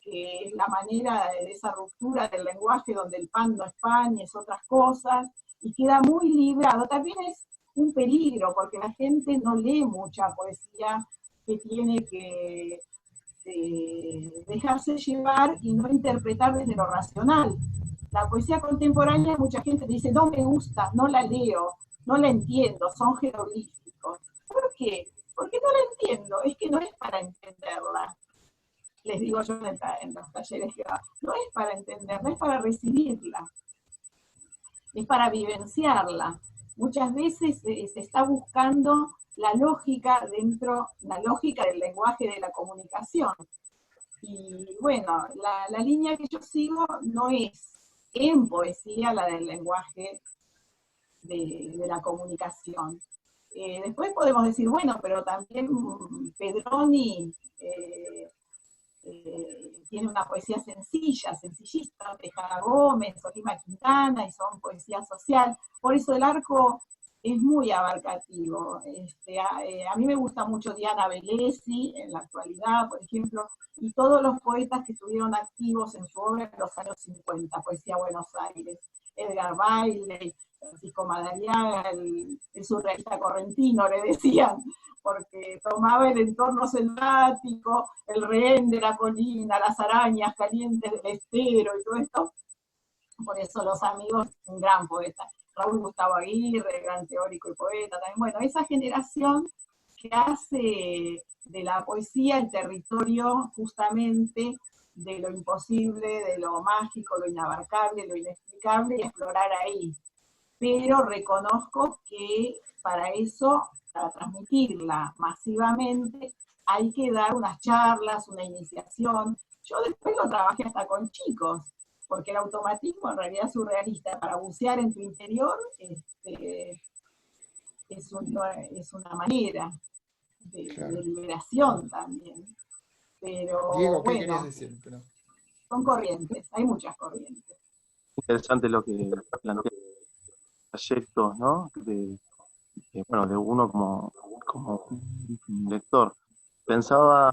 que es la manera de esa ruptura del lenguaje donde el pan no es pan y es otras cosas, y queda muy librado, también es un peligro, porque la gente no lee mucha poesía que tiene que dejarse llevar y no interpretar desde lo racional. La poesía contemporánea, mucha gente dice, no me gusta, no la leo, no la entiendo, son jeroglíficos. ¿Por qué? Porque no la entiendo, es que no es para entenderla. Les digo yo en los talleres que va, no es para entenderla, es para recibirla, es para vivenciarla. Muchas veces se está buscando la lógica la lógica del lenguaje de la comunicación. Y bueno, la línea que yo sigo no es en poesía la del lenguaje de la comunicación. Después podemos decir, bueno, pero también Pedroni tiene una poesía sencilla, sencillista, Tejada Gómez, Olima Quintana, y son poesía social. Por eso el arco es muy abarcativo. A mí me gusta mucho Diana Velesi en la actualidad, por ejemplo, y todos los poetas que estuvieron activos en su obra en los años 50, Poesía Buenos Aires, Edgar Bailey, Francisco Madariaga, el surrealista correntino, le decían, porque tomaba el entorno selvático, el rehén de la colina, las arañas calientes del estero y todo esto. Por eso Los Amigos, un gran poeta. Raúl Gustavo Aguirre, gran teórico y poeta también. Bueno, esa generación que hace de la poesía el territorio justamente de lo imposible, de lo mágico, lo inabarcable, lo inexplicable, y explorar ahí. Pero reconozco que para eso, para transmitirla masivamente, hay que dar unas charlas, una iniciación. Yo después lo trabajé hasta con chicos, porque el automatismo en realidad es surrealista. Para bucear en tu interior es una manera de liberación también. Pero Diego, ¿qué bueno, querías decir? Pero... son corrientes, hay muchas corrientes. Interesante lo que plantea proyectos, ¿no? Bueno, de uno como lector. Pensaba,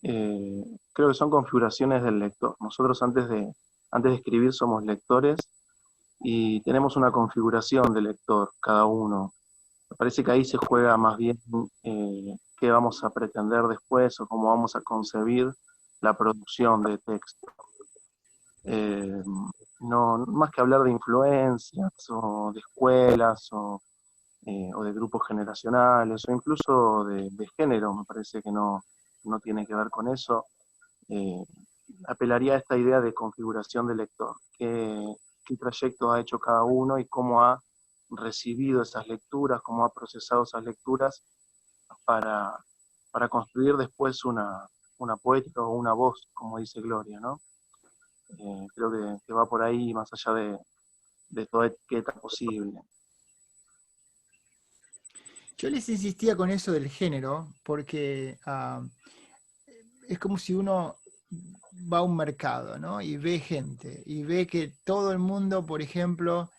creo que son configuraciones del lector. Nosotros antes de escribir somos lectores y tenemos una configuración de lector, cada uno. Me parece que ahí se juega más bien qué vamos a pretender después o cómo vamos a concebir la producción de texto. No, más que hablar de influencias o de escuelas o de grupos generacionales o incluso de género, me parece que no tiene que ver con eso. Apelaría a esta idea de configuración del lector, qué trayecto ha hecho cada uno y cómo ha recibido esas lecturas, cómo ha procesado esas lecturas para construir después una poética o una voz, como dice Gloria, ¿no? Creo que va por ahí más allá de toda etiqueta posible. Yo les insistía con eso del género, porque es como si uno va a un mercado, ¿no? Y ve gente, y ve que todo el mundo, por ejemplo,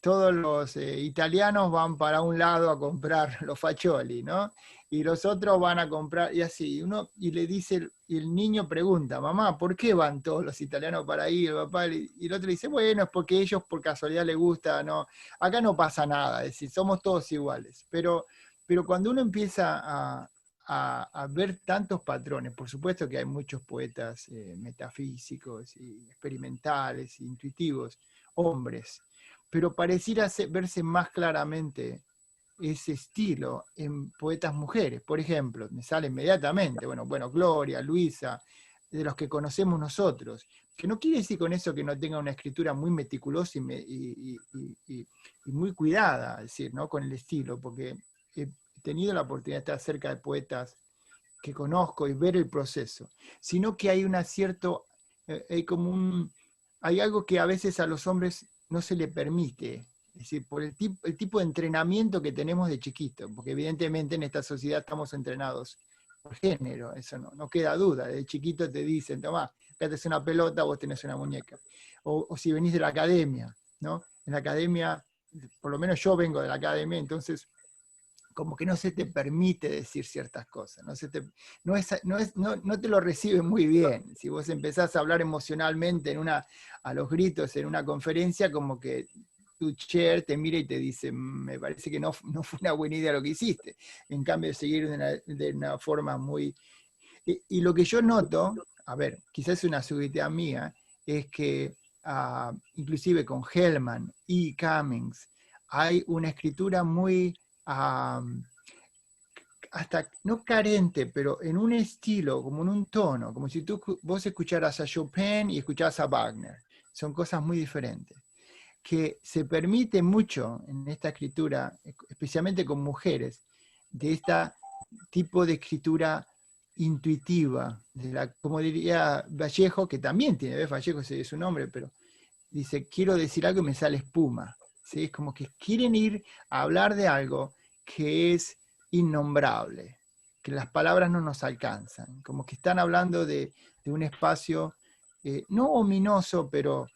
todos los italianos van para un lado a comprar los fagioli, ¿no? Y los otros van a comprar, y así, y le dice, y el niño pregunta, mamá, ¿por qué van todos los italianos para ahí? El papá, y el otro le dice, bueno, es porque ellos por casualidad les gusta, no, acá no pasa nada, es decir, somos todos iguales. Pero cuando uno empieza a ver tantos patrones, por supuesto que hay muchos poetas metafísicos y experimentales, intuitivos, hombres, pero pareciera verse más claramente ese estilo en poetas mujeres. Por ejemplo, me sale inmediatamente, bueno, Gloria, Luisa, de los que conocemos nosotros, que no quiere decir con eso que no tenga una escritura muy meticulosa y muy cuidada, es decir, ¿no? Con el estilo, porque he tenido la oportunidad de estar cerca de poetas que conozco y ver el proceso, sino que hay hay algo que a veces a los hombres no se le permite, es decir, por el tipo de entrenamiento que tenemos de chiquito, porque evidentemente en esta sociedad estamos entrenados por género, eso no queda duda. De chiquito te dicen, tomá, acá tenés una pelota, vos tenés una muñeca. O si venís de la academia, ¿no? En la academia, por lo menos yo vengo de la academia, entonces como que no se te permite decir ciertas cosas, no te lo reciben muy bien. Si vos empezás a hablar emocionalmente a los gritos en una conferencia, como que tu chair te mira y te dice, me parece que no fue una buena idea lo que hiciste. En cambio, de seguir de una forma muy... Y lo que yo noto, a ver, quizás es una subidea mía, es que inclusive con Hellman y Cummings hay una escritura muy... hasta no carente, pero en un estilo, como en un tono, como si vos escucharas a Chopin y escucharas a Wagner. Son cosas muy diferentes. Que se permite mucho en esta escritura, especialmente con mujeres, de este tipo de escritura intuitiva, como diría Vallejo, que también tiene, Vallejo es su nombre, pero dice, quiero decir algo y me sale espuma. ¿Sí? Es como que quieren ir a hablar de algo que es innombrable, que las palabras no nos alcanzan, como que están hablando de un espacio no ominoso, pero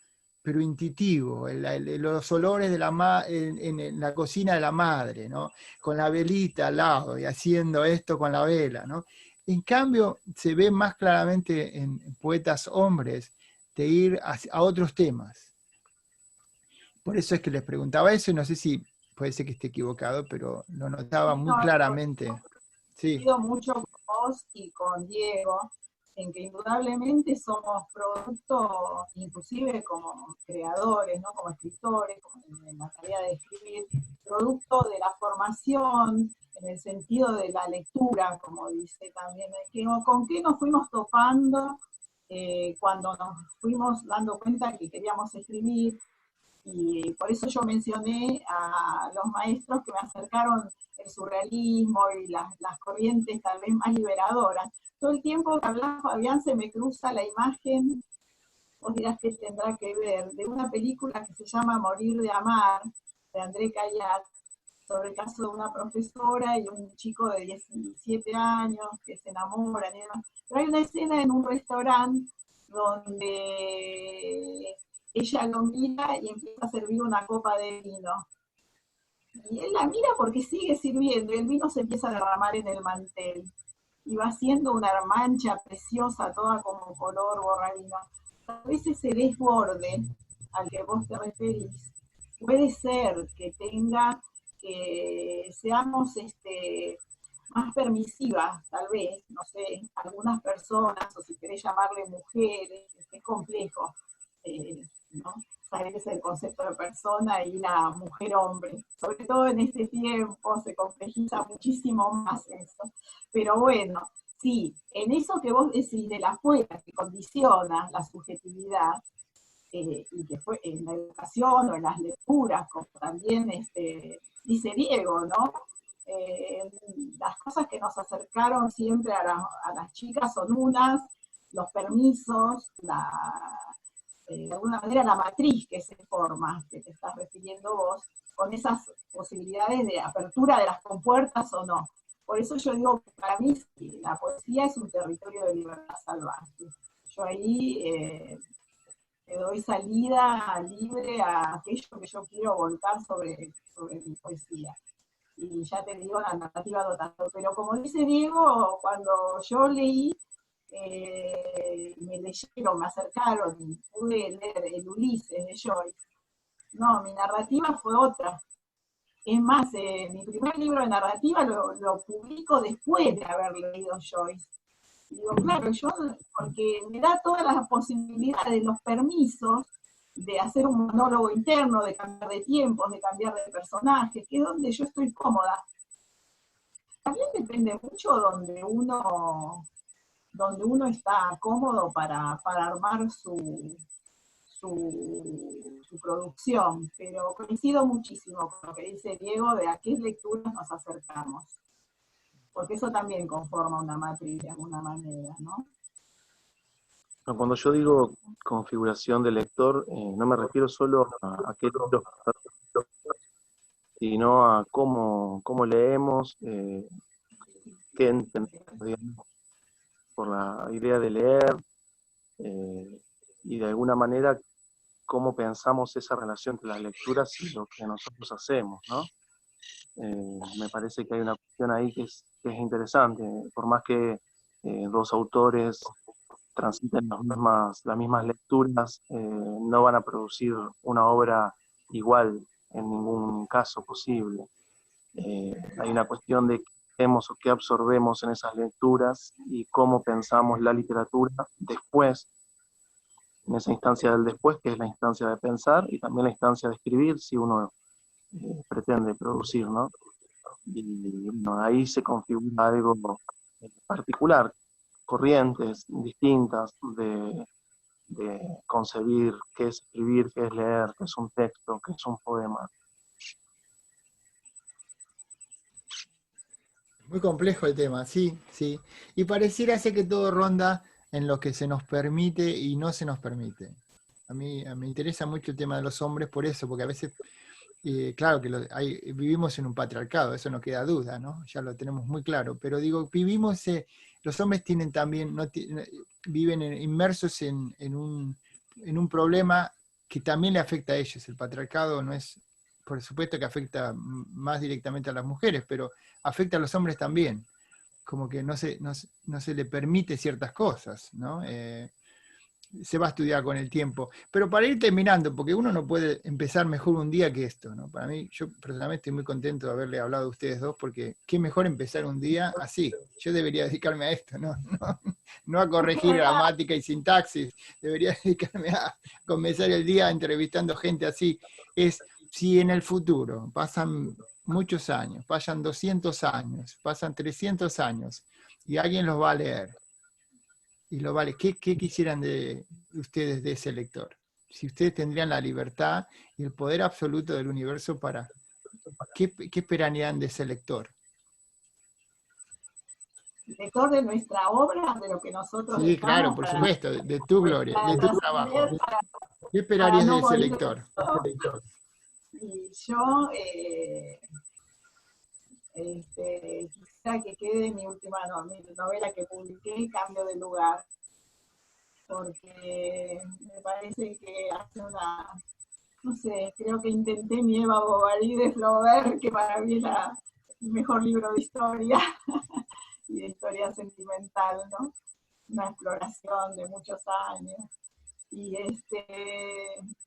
intuitivo, los olores de en la cocina de la madre, ¿no? Con la velita al lado y haciendo esto con la vela, ¿no? En cambio, se ve más claramente en poetas hombres de ir a otros temas. Por eso es que les preguntaba eso, y no sé si puede ser que esté equivocado, pero lo notaba muy No, claramente. Sí, coincido mucho con vos y con Diego en que indudablemente somos producto, inclusive como creadores, ¿no? Como escritores, como en la tarea de escribir, producto de la formación, en el sentido de la lectura, como dice también, con qué nos fuimos topando cuando nos fuimos dando cuenta que queríamos escribir, y por eso yo mencioné a los maestros que me acercaron el surrealismo y las corrientes tal vez más liberadoras. Todo el tiempo que hablas, Fabián, se me cruza la imagen, vos dirás que tendrá que ver, de una película que se llama Morir de Amar, de André Cayat, sobre el caso de una profesora y un chico de 17 años que se enamoran y demás. Pero hay una escena en un restaurante donde ella lo mira y empieza a servir una copa de vino. Y él la mira porque sigue sirviendo y el vino se empieza a derramar en el mantel. Y va haciendo una mancha preciosa, toda como color borradino. A veces ese desborde al que vos te referís puede ser que tenga, que seamos más permisivas, tal vez, no sé, algunas personas, o si querés llamarle mujeres, es complejo, ¿no? Saber ese concepto de persona y la mujer-hombre. Sobre todo en este tiempo se complejiza muchísimo más eso. Pero bueno, sí, en eso que vos decís de la afuera, que condiciona la subjetividad, y que fue en la educación o en las lecturas, como también dice Diego, ¿no? Las cosas que nos acercaron siempre a las chicas son unas, los permisos, de alguna manera la matriz que se forma, que te estás refiriendo vos, con esas posibilidades de apertura de las compuertas o no. Por eso yo digo que para mí la poesía es un territorio de libertad salvaje. Yo ahí le doy salida libre a aquello que yo quiero volcar sobre mi poesía. Y ya te digo, la narrativa no tanto. Pero como dice Diego, cuando yo leí, me leyeron, me acercaron y pude leer el Ulises de Joyce. No, mi narrativa fue otra. Es más, mi primer libro de narrativa lo publico después de haber leído Joyce. Y digo, claro, yo, porque me da todas las posibilidades, los permisos de hacer un monólogo interno, de cambiar de tiempos, de cambiar de personajes, que es donde yo estoy cómoda. También depende mucho donde uno está cómodo para armar su producción, pero coincido muchísimo con lo que dice Diego de a qué lecturas nos acercamos, porque eso también conforma una matriz de alguna manera, ¿no? Cuando yo digo configuración del lector, no me refiero solo a qué libros, sino a cómo leemos, qué entendemos, digamos, por la idea de leer, y de alguna manera cómo pensamos esa relación entre las lecturas y lo que nosotros hacemos, ¿no? Me parece que hay una cuestión ahí que es interesante, por más que dos autores transiten las mismas lecturas, no van a producir una obra igual en ningún caso posible. Hay una cuestión de qué hacemos o qué absorbemos en esas lecturas y cómo pensamos la literatura después, en esa instancia del después, que es la instancia de pensar, y también la instancia de escribir, si uno pretende producir, ¿no? Y bueno, ahí se configura algo particular, corrientes distintas de concebir qué es escribir, qué es leer, qué es un texto, qué es un poema. muy complejo el tema, sí, sí. Y pareciera ser que todo ronda en lo que se nos permite y no se nos permite. A mí me interesa mucho el tema de los hombres por eso, porque a veces, claro que vivimos en un patriarcado, eso no queda duda, ¿no? Ya lo tenemos muy claro, pero digo, los hombres tienen también, viven inmersos en un problema que también le afecta a ellos. El patriarcado no es, por supuesto que afecta más directamente a las mujeres, pero afecta a los hombres también, como que no se le permite ciertas cosas, ¿no? se va a estudiar con el tiempo. Pero para ir terminando, porque uno no puede empezar mejor un día que esto, ¿no? Para mí, yo personalmente estoy muy contento de haberle hablado a ustedes dos, porque qué mejor empezar un día así. Yo debería dedicarme a esto, no a corregir gramática y sintaxis, debería dedicarme a comenzar el día entrevistando gente así. Es, si en el futuro pasan muchos años, pasan 200 años, pasan 300 años, y alguien los va a leer, y lo vale. ¿Qué quisieran de ustedes de ese lector? Si ustedes tendrían la libertad y el poder absoluto del universo para... ¿Qué esperarían de ese lector? Lector de nuestra obra, de lo que nosotros Sí, claro, dejamos por para, supuesto, de tu gloria, de tu trabajo. ¿Qué para esperarías de no ese morir. lector? Y yo quisiera que quede mi última mi novela que publiqué, Cambio de lugar, porque me parece que hace una, no sé, creo que intenté mi Eva Bovary de Flaubert, que para mí es el mejor libro de historia y de historia sentimental, ¿no? Una exploración de muchos años. Y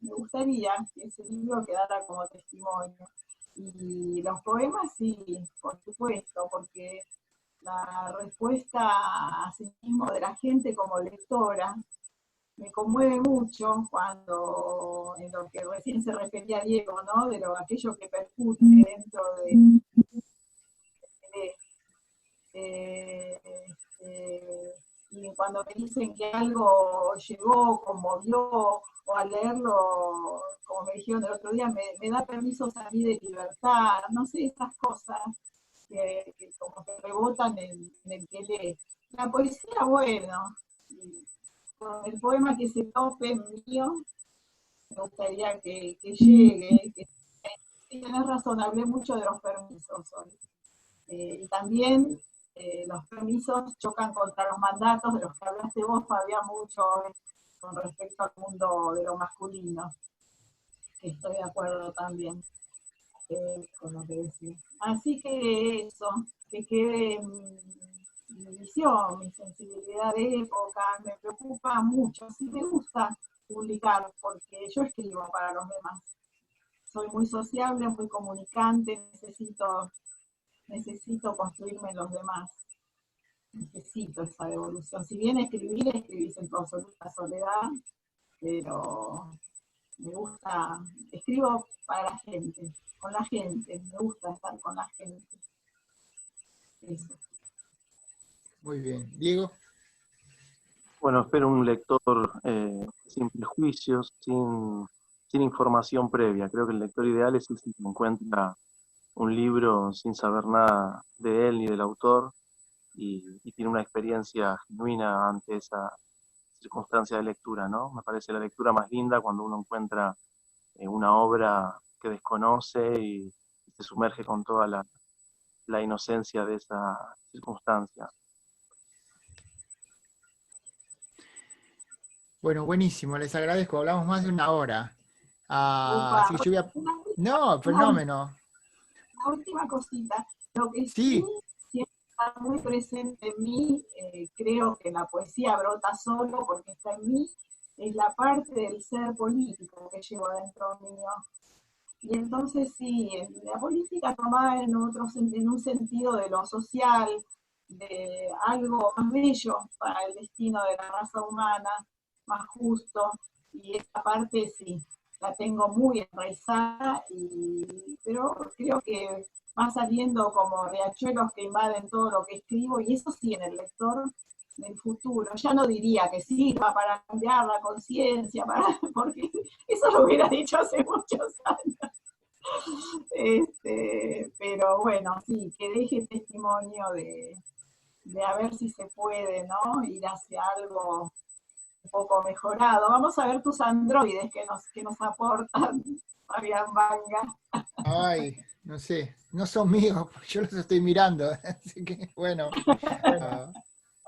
me gustaría que ese libro quedara como testimonio. Y los poemas sí, por supuesto, porque la respuesta a sí mismo de la gente como lectora me conmueve mucho cuando, en lo que recién se refería Diego, ¿no? De aquello que percute dentro de y cuando me dicen que algo llegó, conmovió, o al leerlo, como me dijeron el otro día, me da permisos a mí de libertad, no sé, esas cosas que como que rebotan en el que lee. La poesía, bueno, con el poema que se tope mío, me gustaría que llegue, que tienes razón, hablé mucho de los permisos hoy. Y también los permisos chocan contra los mandatos de los que hablaste vos, Fabián, mucho con respecto al mundo de lo masculino, que estoy de acuerdo también con lo que decís. Así que eso, que quede mi visión, mi sensibilidad de época, me preocupa mucho. Sí me gusta publicar, porque yo escribo para los demás. Soy muy sociable, muy comunicante, necesito construirme en los demás. Necesito esa devolución. Si bien escribís en tu absoluta soledad, pero me gusta, escribo para la gente, con la gente, me gusta estar con la gente. Eso. Muy bien. Diego. Bueno, espero un lector sin prejuicios, sin información previa. Creo que el lector ideal es el que encuentra un libro sin saber nada de él ni del autor y tiene una experiencia genuina ante esa circunstancia de lectura, ¿no? Me parece la lectura más linda cuando uno encuentra una obra que desconoce y se sumerge con toda la inocencia de esa circunstancia. Bueno, buenísimo, les agradezco. Hablamos más de una hora. Upa. Así que yo voy a... No, fenómeno. La última cosita, lo que sí Sí, siempre está muy presente en mí, creo que la poesía brota solo porque está en mí, es la parte del ser político que llevo dentro mío. Y entonces sí, la política tomada en un sentido de lo social, de algo más bello para el destino de la raza humana, más justo, y esta parte sí, la tengo muy enraizada, pero creo que va saliendo como riachuelos que invaden todo lo que escribo, y eso sí en el lector del futuro. Ya no diría que sirva para cambiar la conciencia, porque eso lo hubiera dicho hace muchos años. Pero bueno, sí, que deje testimonio de a ver si se puede, ¿no? Ir hacia algo un poco mejorado. Vamos a ver tus androides que nos aportan, Fabián Vanga. ay, no sé, no son míos, yo los estoy mirando, así que bueno.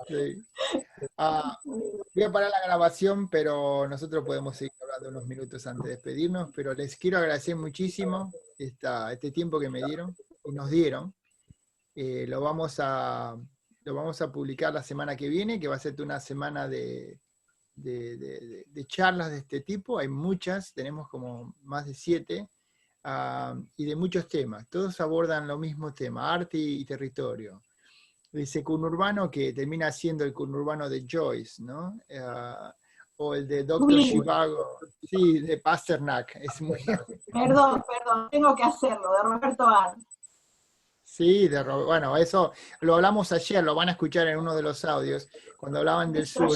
Sí. Voy a parar la grabación, pero nosotros podemos seguir hablando unos minutos antes de despedirnos, pero les quiero agradecer muchísimo este tiempo que me dieron y nos dieron. Lo vamos a publicar la semana que viene, que va a ser una semana de de charlas de este tipo, hay muchas, tenemos como más de 7, y de muchos temas. Todos abordan lo mismo tema, arte y territorio. Ese conurbano que termina siendo el conurbano de Joyce, ¿no? O el de Doctor Sí. Zhivago, sí, de Pasternak. Es muy... Perdón, tengo que hacerlo, de Roberto Arlt. Sí, bueno, eso lo hablamos ayer, lo van a escuchar en uno de los audios, cuando hablaban del sur.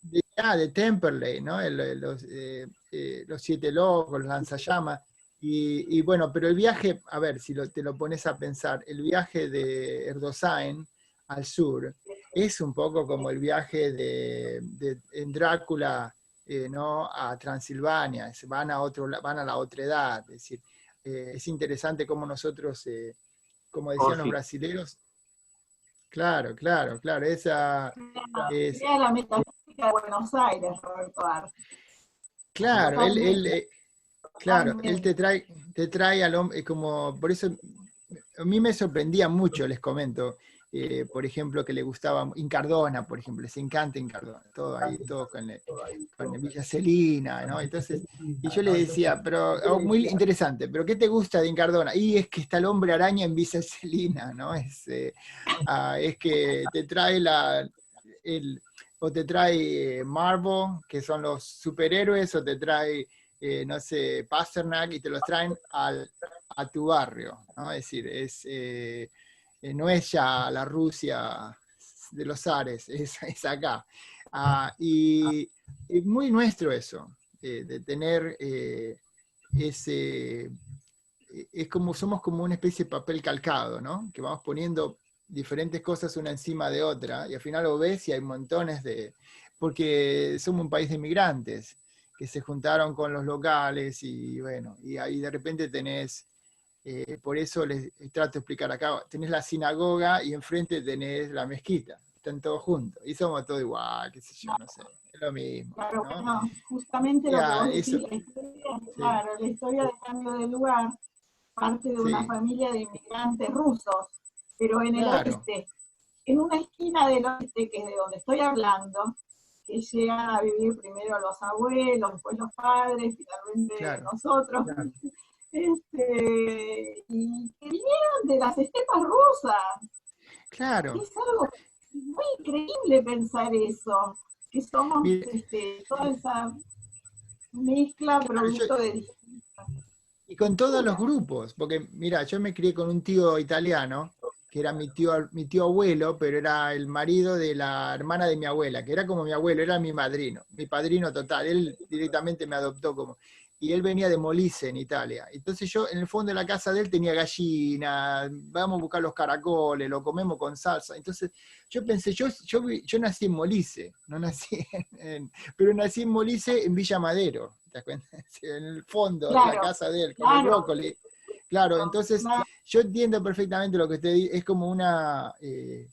De Temperley, ¿no? Los 7 locos, los lanzallamas. Y bueno, pero el viaje, a ver, si te lo pones a pensar, el viaje de Erdosain al sur es un poco como el viaje en Drácula, ¿no? A Transilvania, van a la otra edad, es decir, es interesante cómo nosotros, como decían los brasileños, claro, esa es... la metafísica de Buenos Aires, Roberto Arlt. Claro, él te trae al hombre, como, por eso a mí me sorprendía mucho, les comento, por ejemplo, que le gustaba Incardona, por ejemplo, les encanta Incardona, todo ahí, todo con Villa Celina, ¿no? Entonces, y yo le decía, pero muy interesante, pero ¿qué te gusta de Incardona? Y es que está el hombre araña en Villa Celina, ¿no? Es que te trae o te trae Marvel, que son los superhéroes, o te trae no sé, Pasternak, y te los traen a tu barrio, ¿no? Es decir, no es ya la Rusia de los zares, es acá. Y es muy nuestro eso, de tener ese... somos como una especie de papel calcado, ¿no? Que vamos poniendo diferentes cosas una encima de otra, y al final lo ves y hay montones porque somos un país de inmigrantes, que se juntaron con los locales, y bueno, y ahí de repente tenés, por eso les trato de explicar acá, tenés la sinagoga y enfrente tenés la mezquita, están todos juntos, y somos todos igual, qué sé yo, no sé, es lo mismo. Claro, ¿no? bueno, justamente lo que vos decís, la historia de cambio de lugar parte de una familia de inmigrantes rusos, pero en el oeste, en una esquina del oeste, que es de donde estoy hablando, que llegan a vivir primero los abuelos, después los padres, finalmente nosotros, y que vinieron de las estepas rusas. Claro. Es algo muy increíble pensar eso, que somos toda esa mezcla producto de distintas. Y con todos los grupos, porque mira, yo me crié con un tío italiano, que era mi tío abuelo, pero era el marido de la hermana de mi abuela, que era como mi abuelo, era mi padrino total, él directamente me adoptó como... Y él venía de Molise, en Italia. Entonces yo, en el fondo de la casa de él tenía gallina, vamos a buscar los caracoles, lo comemos con salsa. Entonces yo pensé, yo nací en Molise, no nací pero nací en Molise, en Villa Madero, ¿te das cuenta? En el fondo de la casa de él, con el brócoli. Claro, entonces yo entiendo perfectamente lo que usted dice, es como es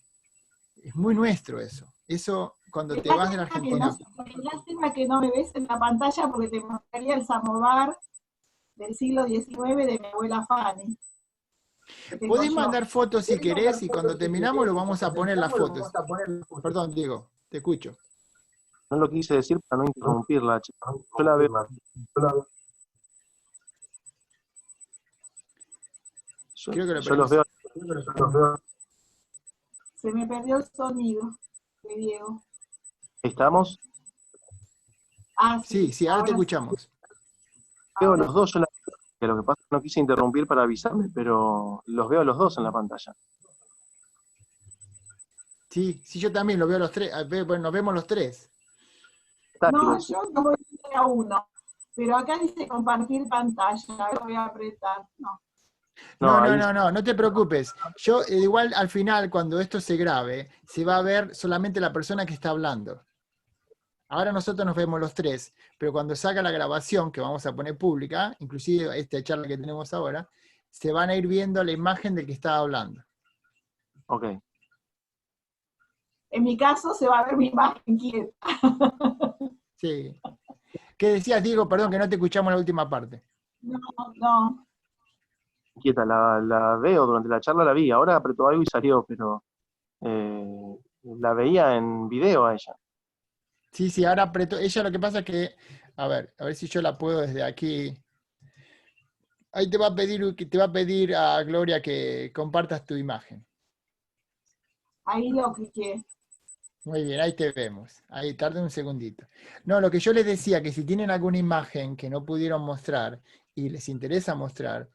muy nuestro eso. Eso, cuando te vas de la Argentina. Lástima que no me ves en la pantalla porque te mostraría el samovar del siglo XIX de mi abuela Fanny. Podés mandar fotos si querés, y cuando terminamos lo vamos a poner las fotos. Perdón, Diego, te escucho. No lo quise decir para no interrumpirla. Yo la veo. Creo que yo los veo. Se me perdió el sonido de Diego. ¿Estamos? Sí, ahora te escuchamos. Veo los dos, que lo que pasa es que no quise interrumpir para avisarme, pero los veo los dos en la pantalla. Sí, yo también lo veo los tres, bueno, nos vemos los tres. No, yo no voy a ir a uno, pero acá dice compartir pantalla, lo voy a apretar, No te preocupes. Yo igual al final, cuando esto se grabe, se va a ver solamente la persona que está hablando. Ahora nosotros nos vemos los tres, pero cuando salga la grabación, que vamos a poner pública, inclusive esta charla que tenemos ahora, se van a ir viendo la imagen del que está hablando. Ok. En mi caso se va a ver mi imagen quieta. Sí. ¿Qué decías, Diego? Perdón, que no te escuchamos la última parte. No. Quieta, la veo, durante la charla la vi, ahora apretó algo y salió, pero la veía en video a ella. Sí, sí, ahora apretó. Ella lo que pasa es que, a ver si yo la puedo desde aquí. Ahí te va a pedir a Gloria que compartas tu imagen. Ahí lo cliqué. Muy bien, ahí te vemos. Ahí tarde un segundito. No, lo que yo les decía, que si tienen alguna imagen que no pudieron mostrar y les interesa mostrar,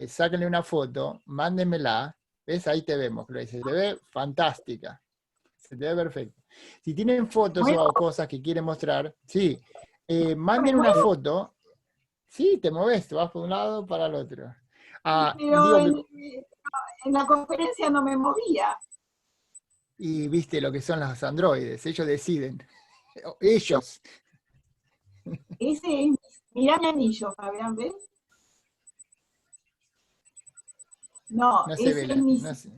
sáquenle una foto, mándenmela. ¿Ves? Ahí te vemos, Gloria. Se te ve fantástica. Se te ve perfecto. Si tienen fotos Bueno, o cosas que quieren mostrar, sí, me manden una muevo, foto. Sí, te mueves, te vas por un lado para el otro. pero Digo, en la conferencia no me movía. y viste lo que son los androides, ellos deciden. Ellos. Ese es, mirá mi anillo, Fabián, ¿ves? No, No se ve ese es la. mi, No se-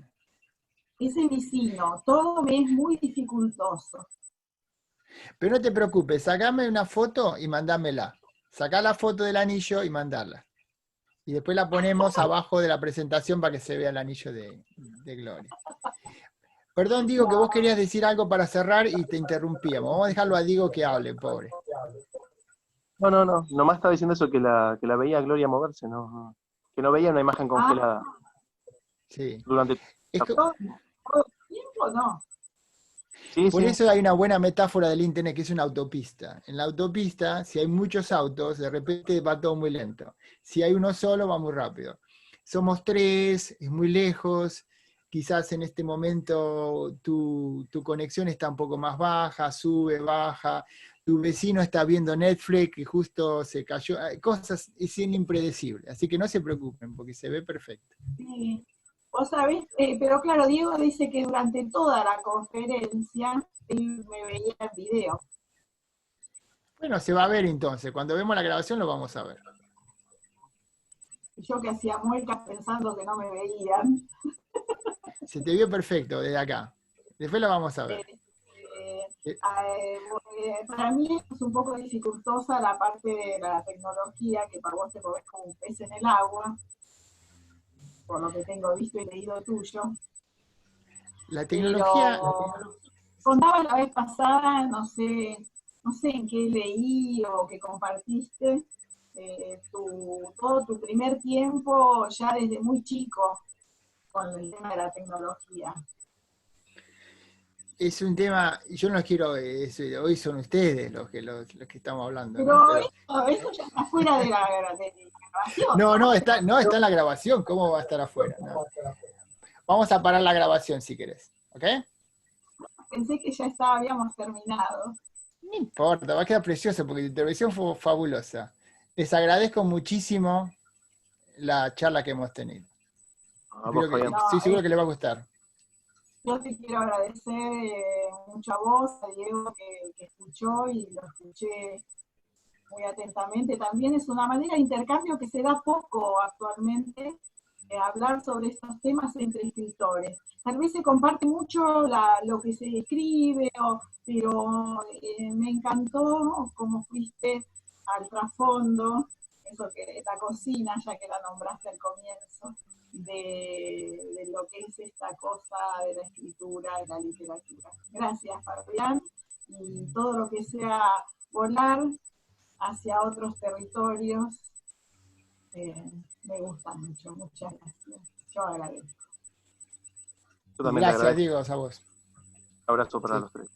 ese es mi signo. Todo me es muy dificultoso. Pero no te preocupes, sacame una foto y mandámela. Sacá la foto del anillo y mandarla. Y después la ponemos abajo de la presentación para que se vea el anillo de Gloria. Perdón, Diego, que vos querías decir algo para cerrar y te interrumpíamos. Vamos a dejarlo a Diego que hable, pobre. No, no, no. Nomás estaba diciendo eso, que la veía a Gloria moverse, no, no. Que no veía una imagen Ah, congelada Sí. durante. Es que- todo el tiempo no. Sí, por sí. eso hay una buena metáfora del Internet que es una autopista. En la autopista, si hay muchos autos, de repente va todo muy lento. Si hay uno solo, va muy rápido. Somos tres, es muy lejos. Quizás en este momento tu conexión está un poco más baja, sube, baja. Tu vecino está viendo Netflix y justo se cayó. Cosas, es impredecible. Así que no se preocupen porque se ve perfecto. Sí. Vos sabés, pero claro, Diego dice que durante toda la conferencia él me veía el video. Bueno, se va a ver entonces. Cuando vemos la grabación lo vamos a ver. Yo que hacía muecas pensando que no me veían. Se te vio perfecto desde acá. Después lo vamos a ver. Eh, eh, Eh, para mí es un poco dificultosa la parte de la tecnología, que para vos te movés como un pez en el agua, por lo que tengo visto y leído tuyo. La tecnología, Pero contaba la vez pasada, no sé en qué leí o que compartiste, todo tu primer tiempo ya desde muy chico con el tema de la tecnología. es un tema, yo no los quiero, hoy son ustedes los que estamos hablando, ¿no? Pero Pero eso ya está fuera de la grabación, no, ¿no? no, está en la grabación, ¿cómo va a estar afuera? No. Vamos a parar la grabación si querés, ¿ok? Pensé que ya habíamos terminado. No importa, va a quedar precioso porque tu intervención fue fabulosa. Les agradezco muchísimo la charla que hemos tenido. A vos, Fabián. No, Estoy seguro que les va a gustar. yo te quiero agradecer mucho a vos, a Diego, que escuchó y lo escuché muy atentamente. También es una manera de intercambio que se da poco actualmente, hablar sobre estos temas entre escritores. Tal vez se comparte mucho lo que se escribe, pero me encantó cómo fuiste al trasfondo, eso que la cocina, ya que la nombraste al comienzo, de lo que es esta cosa de la escritura y la literatura. Gracias, Fabián, y todo lo que sea volar hacia otros territorios, me gusta mucho. Muchas gracias. Yo agradezco. Yo Y también te gracias, agradezco. Diego, a vos. Abrazo para Sí. los tres.